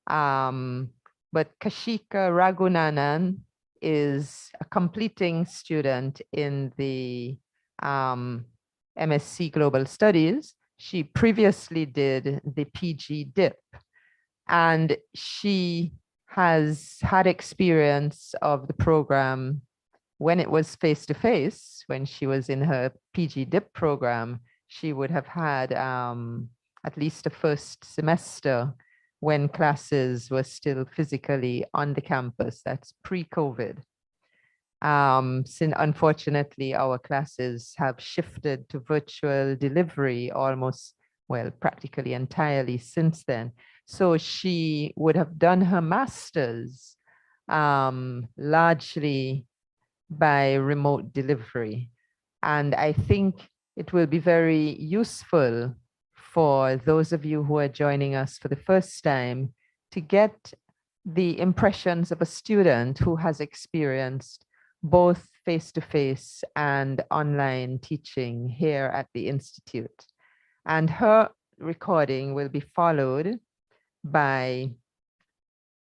but Kashika Ragunanan is a completing student in the MSc Global Studies. She previously did the PG DIP, and she has had experience of the program when it was face-to-face. When she was in her PG DIP program, she would have had at least a first semester when classes were still physically on the campus. That's pre-COVID. Since unfortunately our classes have shifted to virtual delivery almost, well, practically entirely since then. So she would have done her master's largely by remote delivery. And I think it will be very useful for those of you who are joining us for the first time to get the impressions of a student who has experienced both face-to-face and online teaching here at the Institute. And her recording will be followed by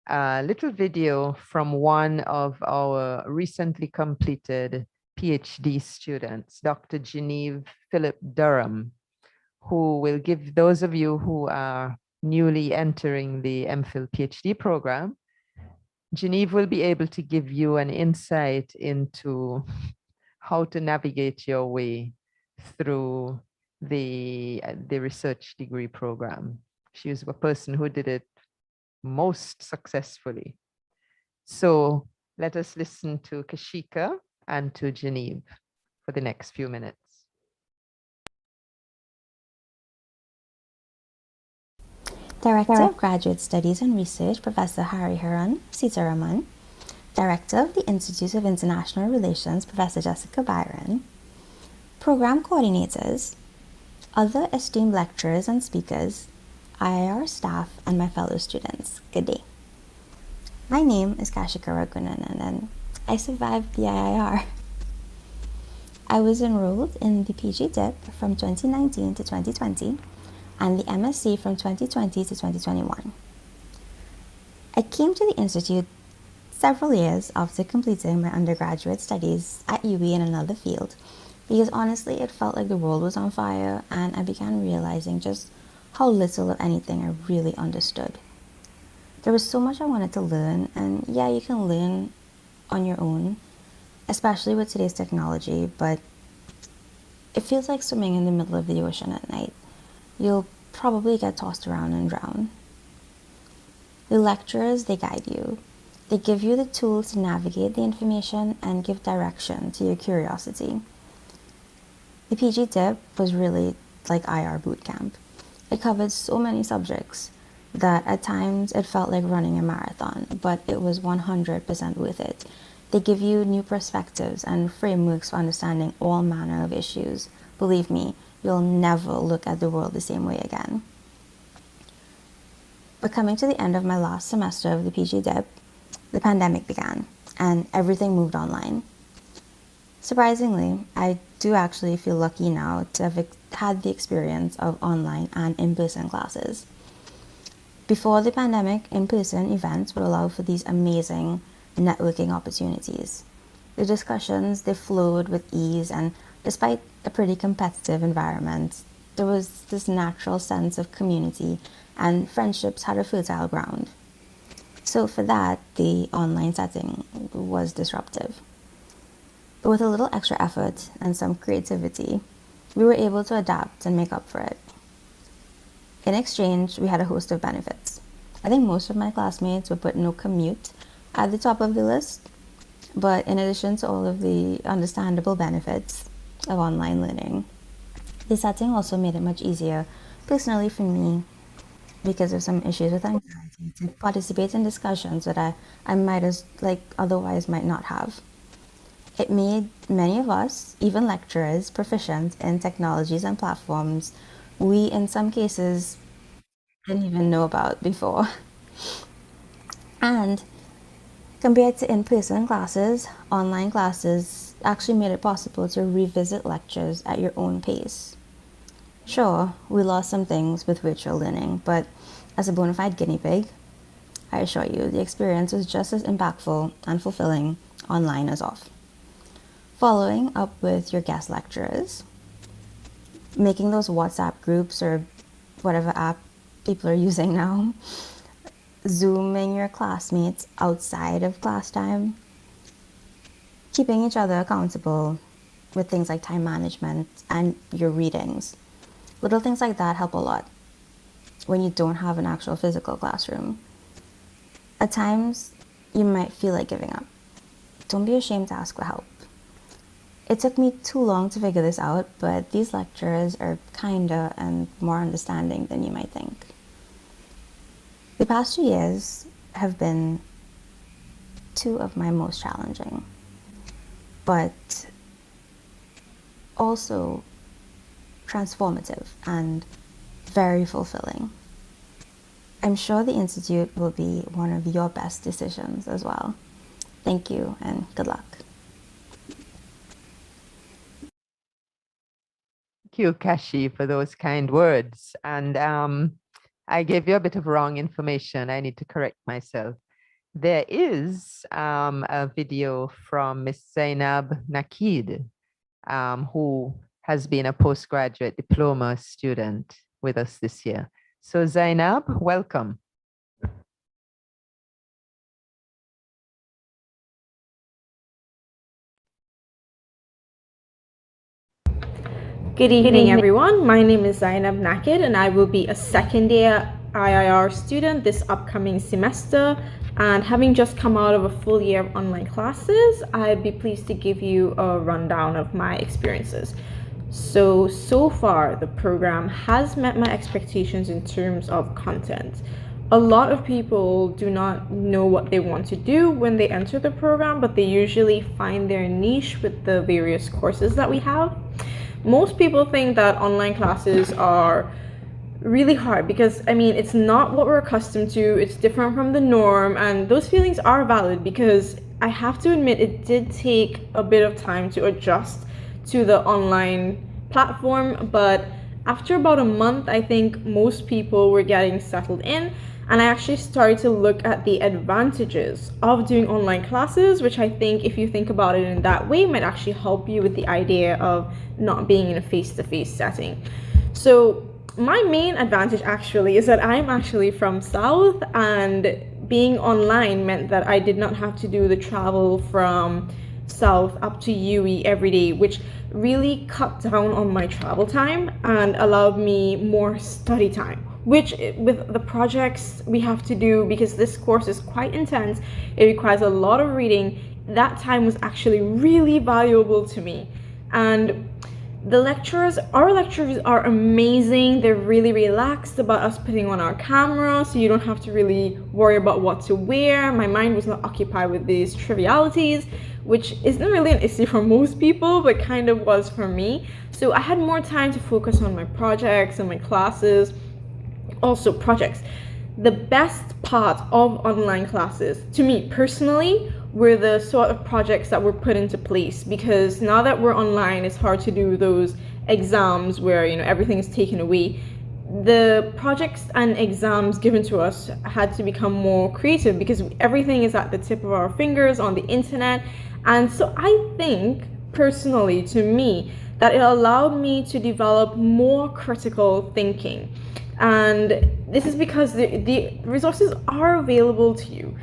a little video from one of our recently completed PhD students, Dr. Genevieve Philip Durham, who will give those of you who are newly entering the MPhil PhD program, Genevieve will be able to give you an insight into how to navigate your way through the research degree program. She was a person who did it most successfully. So let us listen to Kashika and to Genevieve for the next few minutes. Director of Graduate Studies and Research, Professor Hariharan Sitaraman. Director of the Institute of International Relations, Professor Jessica Byron. Program coordinators, other esteemed lecturers and speakers, IIR staff, and my fellow students. Good day. My name is Kashika Ragunanan, and I survived the IIR. I was enrolled in the PG DIP from 2019 to 2020 and the MSc from 2020 to 2021. I came to the Institute several years after completing my undergraduate studies at U.W.I in another field, because honestly it felt like the world was on fire and I began realizing just how little of anything I really understood. There was so much I wanted to learn, and yeah, you can learn on your own, especially with today's technology, but it feels like swimming in the middle of the ocean at night. You'll probably get tossed around and drown. The lecturers, they guide you. They give you the tools to navigate the information and give direction to your curiosity. The PG DIP was really like IR boot camp. It covered so many subjects that at times it felt like running a marathon, but it was 100% worth it. They give you new perspectives and frameworks for understanding all manner of issues. Believe me, you'll never look at the world the same way again. But coming to the end of my last semester of the PG DIP, the pandemic began and everything moved online. Surprisingly, I do actually feel lucky now to have had the experience of online and in-person classes. Before the pandemic, in-person events would allow for these amazing networking opportunities. The discussions, they flowed with ease, and despite a pretty competitive environment, there was this natural sense of community and friendships had a fertile ground. So for that, the online setting was disruptive. But with a little extra effort and some creativity, we were able to adapt and make up for it. In exchange, we had a host of benefits. I think most of my classmates would put no commute at the top of the list, but in addition to all of the understandable benefits of online learning, the setting also made it much easier, personally for me, because of some issues with anxiety, to participate in discussions that I might otherwise might not have. It made many of us, even lecturers, proficient in technologies and platforms we, in some cases, didn't even know about before. And compared to in-person classes, online classes actually made it possible to revisit lectures at your own pace. Sure, we lost some things with virtual learning, but as a bona fide guinea pig, I assure you, the experience was just as impactful and fulfilling online as off. Following up with your guest lecturers, making those WhatsApp groups or whatever app people are using now, Zooming your classmates outside of class time, keeping each other accountable with things like time management and your readings. Little things like that help a lot when you don't have an actual physical classroom. At times, you might feel like giving up. Don't be ashamed to ask for help. It took me too long to figure this out, but these lecturers are kinder and more understanding than you might think. The past 2 years have been two of my most challenging, but also transformative and very fulfilling. I'm sure the Institute will be one of your best decisions as well. Thank you and good luck. you, Kashi, for those kind words. And I gave you a bit of wrong information. I need to correct myself. There is a video from Miss Zainab Nakid, who has been a postgraduate diploma student with us this year. So Zainab, welcome. Good evening, everyone. My name is Zainab Nakid, and I will be a second year IIR student this upcoming semester. And having just come out of a full year of online classes, I'd be pleased to give you a rundown of my experiences. So far, the program has met my expectations in terms of content. A lot of people do not know what they want to do when they enter the program, but they usually find their niche with the various courses that we have. Most people think that online classes are really hard because, I mean, it's not what we're accustomed to, it's different from the norm, and those feelings are valid because I have to admit it did take a bit of time to adjust to the online platform, but after about a month, I think most people were getting settled in, and I actually started to look at the advantages of doing online classes, which I think if you think about it in that way might actually help you with the idea of not being in a face-to-face setting. So my main advantage actually is that I'm actually from South, and being online meant that I did not have to do the travel from South up to UWI every day, which really cut down on my travel time and allowed me more study time, which with the projects we have to do, because this course is quite intense, it requires a lot of reading, that time was actually really valuable to me. And our lecturers are amazing. They're really relaxed about us putting on our camera, so you don't have to really worry about what to wear. My mind was not occupied with these trivialities, which isn't really an issue for most people, but kind of was for me. So I had more time to focus on my projects and my classes. Also, projects. The best part of online classes, to me personally, were the sort of projects that were put into place, because now that we're online, it's hard to do those exams where, you know, everything is taken away. The projects and exams given to us had to become more creative because everything is at the tip of our fingers on the internet. And so I think personally, to me, that it allowed me to develop more critical thinking. And this is because the resources are available to you.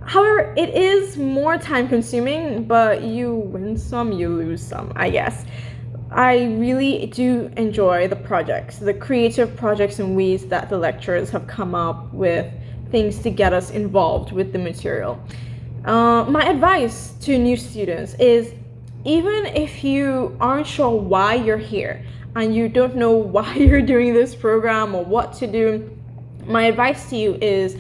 However, it is more time consuming, but you win some, you lose some, I guess. I really do enjoy the projects, the creative projects and ways that the lecturers have come up with things to get us involved with the material. My advice to new students is, even if you aren't sure why you're here and you don't know why you're doing this program or what to do, my advice to you is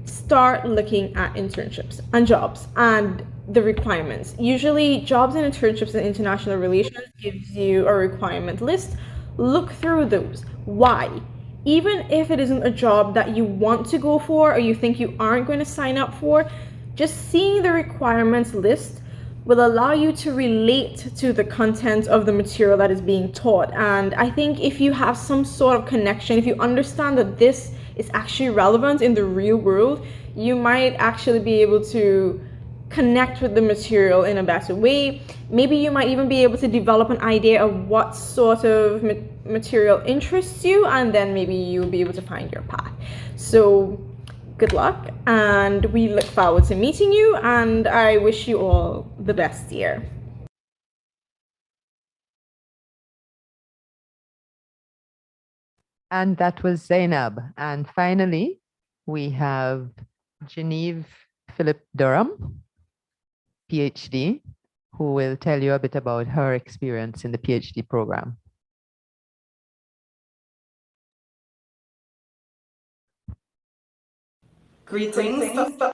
start looking at internships and jobs and the requirements. Usually jobs and internships in international relations gives you a requirement list. Look through those. Why? Even if it isn't a job that you want to go for or you think you aren't going to sign up for, just seeing the requirements list will allow you to relate to the content of the material that is being taught. And I think if you have some sort of connection, if you understand that this is actually relevant in the real world, you might actually be able to connect with the material in a better way. Maybe you might even be able to develop an idea of what sort of material interests you, and then maybe you'll be able to find your path. So good luck, and we look forward to meeting you, and I wish you all the best year. And that was Zainab. And finally, we have Genevieve Philip Durham, PhD, who will tell you a bit about her experience in the PhD program. Greetings to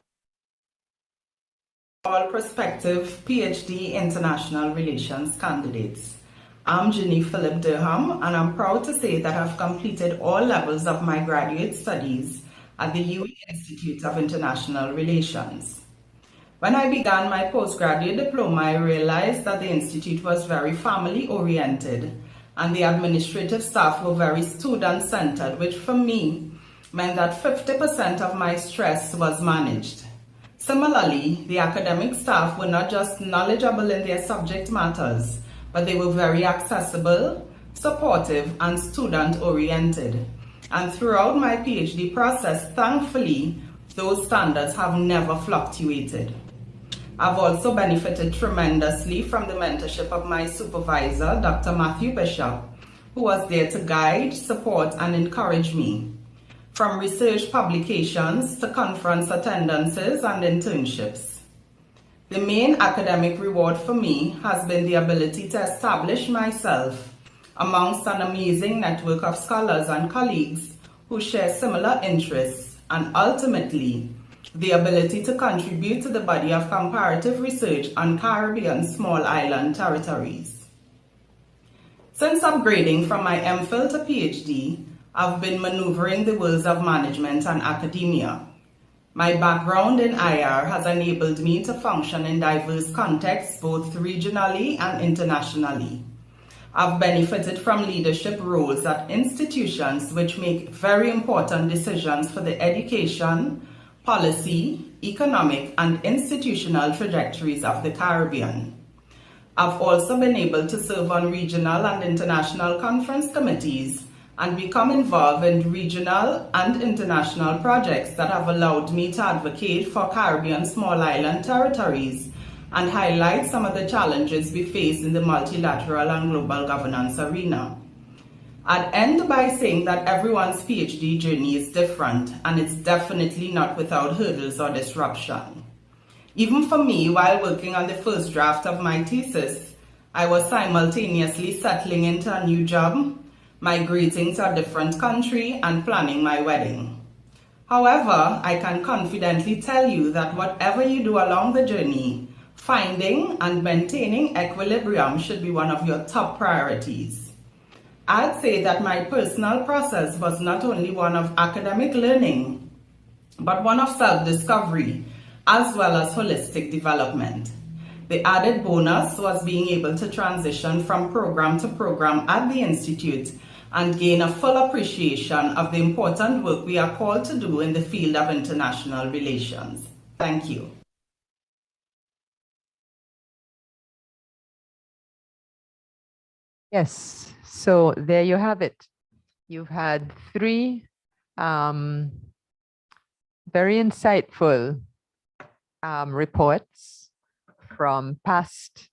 all prospective PhD International Relations candidates. I'm Genevieve Philip Durham, and I'm proud to say that I've completed all levels of my graduate studies at the U.W.I Institute of International Relations. When I began my postgraduate diploma, I realized that the institute was very family-oriented and the administrative staff were very student-centered, which for me meant that 50% of my stress was managed. Similarly, the academic staff were not just knowledgeable in their subject matters, but they were very accessible, supportive, and student-oriented. And throughout my PhD process, thankfully, those standards have never fluctuated. I've also benefited tremendously from the mentorship of my supervisor, Dr. Matthew Bishop, who was there to guide, support, and encourage me. From research publications to conference attendances and internships. The main academic reward for me has been the ability to establish myself amongst an amazing network of scholars and colleagues who share similar interests, and ultimately, the ability to contribute to the body of comparative research on Caribbean small island territories. Since upgrading from my MPhil to PhD, I've been maneuvering the worlds of management and academia. My background in IR has enabled me to function in diverse contexts, both regionally and internationally. I've benefited from leadership roles at institutions which make very important decisions for the education, policy, economic, and institutional trajectories of the Caribbean. I've also been able to serve on regional and international conference committees and become involved in regional and international projects that have allowed me to advocate for Caribbean small island territories and highlight some of the challenges we face in the multilateral and global governance arena. I'd end by saying that everyone's PhD journey is different, and it's definitely not without hurdles or disruption. Even for me, while working on the first draft of my thesis, I was simultaneously settling into a new job, migrating to a different country, and planning my wedding. However, I can confidently tell you that whatever you do along the journey, finding and maintaining equilibrium should be one of your top priorities. I'd say that my personal process was not only one of academic learning, but one of self-discovery, as well as holistic development. The added bonus was being able to transition from program to program at the Institute and gain a full appreciation of the important work we are called to do in the field of international relations. Thank you. Yes, so there you have it. You've had three very insightful reports from past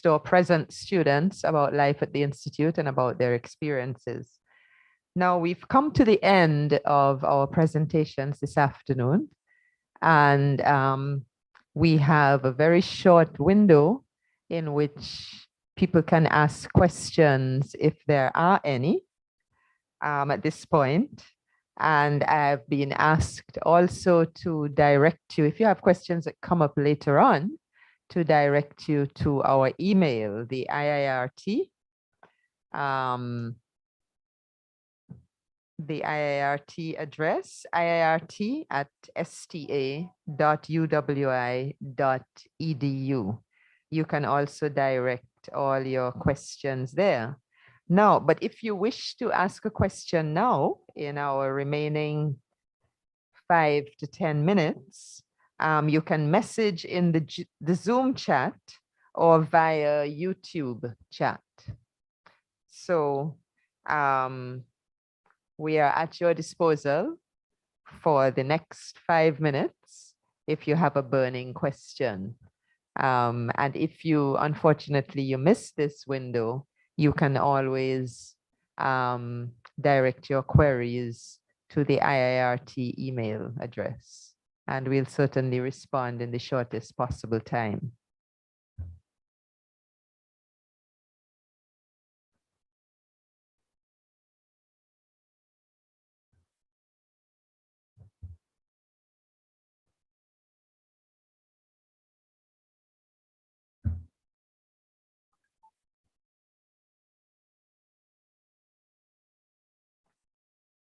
or present students about life at the Institute and about their experiences. Now we've come to the end of our presentations this afternoon, and we have a very short window in which people can ask questions if there are any at this point. And I've been asked also to direct you, if you have questions that come up later on, to direct you to our email, the IIRT, address, iirt@sta.uwi.edu. You can also direct all your questions there. Now, but if you wish to ask a question now in our remaining 5 to 10 minutes, you can message in the Zoom chat or via YouTube chat. So we are at your disposal for the next 5 minutes if you have a burning question. And if you, unfortunately, you miss this window, you can always direct your queries to the IIRT email address, and we'll certainly respond in the shortest possible time.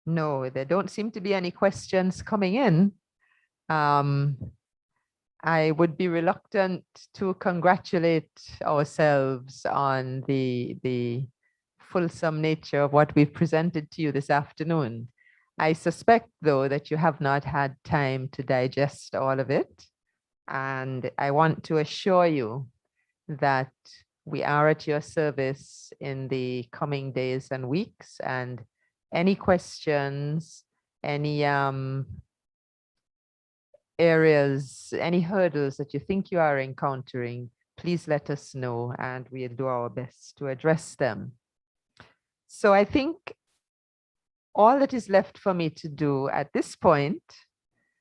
No, there don't seem to be any questions coming in. I would be reluctant to congratulate ourselves on the fulsome nature of what we've presented to you this afternoon. I suspect, though, that you have not had time to digest all of it. And I want to assure you that we are at your service in the coming days and weeks. And any questions, any areas, any hurdles that you think you are encountering, please let us know and we'll do our best to address them. So I think all that is left for me to do at this point,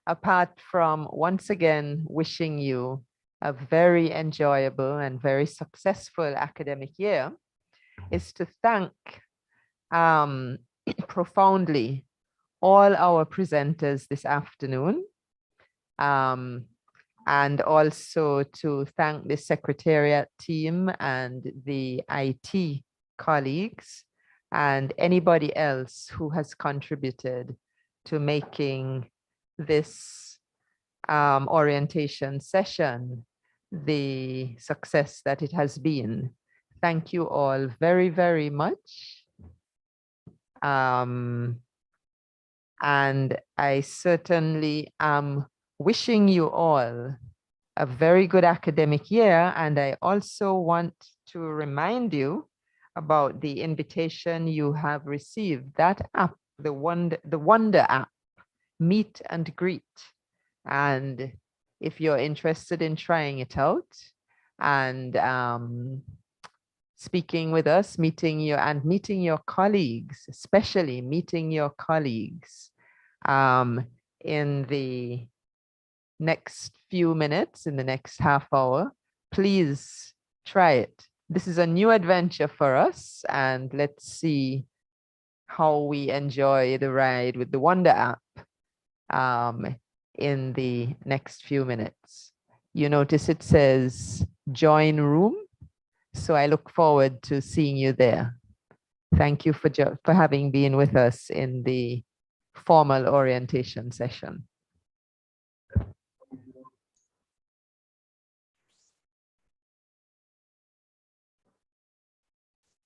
apart from once again wishing you a very enjoyable and very successful academic year, is to thank profoundly all our presenters this afternoon, and also to thank the Secretariat team and the IT colleagues and anybody else who has contributed to making this orientation session the success that it has been. Thank you all very, very much. And I certainly am wishing you all a very good academic year. And I also want to remind you about the invitation you have received. That app, the Wonder app, Meet and Greet. And if you're interested in trying it out and speaking with us, meeting your colleagues, especially meeting your colleagues in the next few minutes, in the next half hour, please try it. This is a new adventure for us, and let's see how we enjoy the ride with the Wonder app in the next few minutes. You notice it says join room, so I look forward to seeing you there. Thank you for having been with us in the formal orientation session.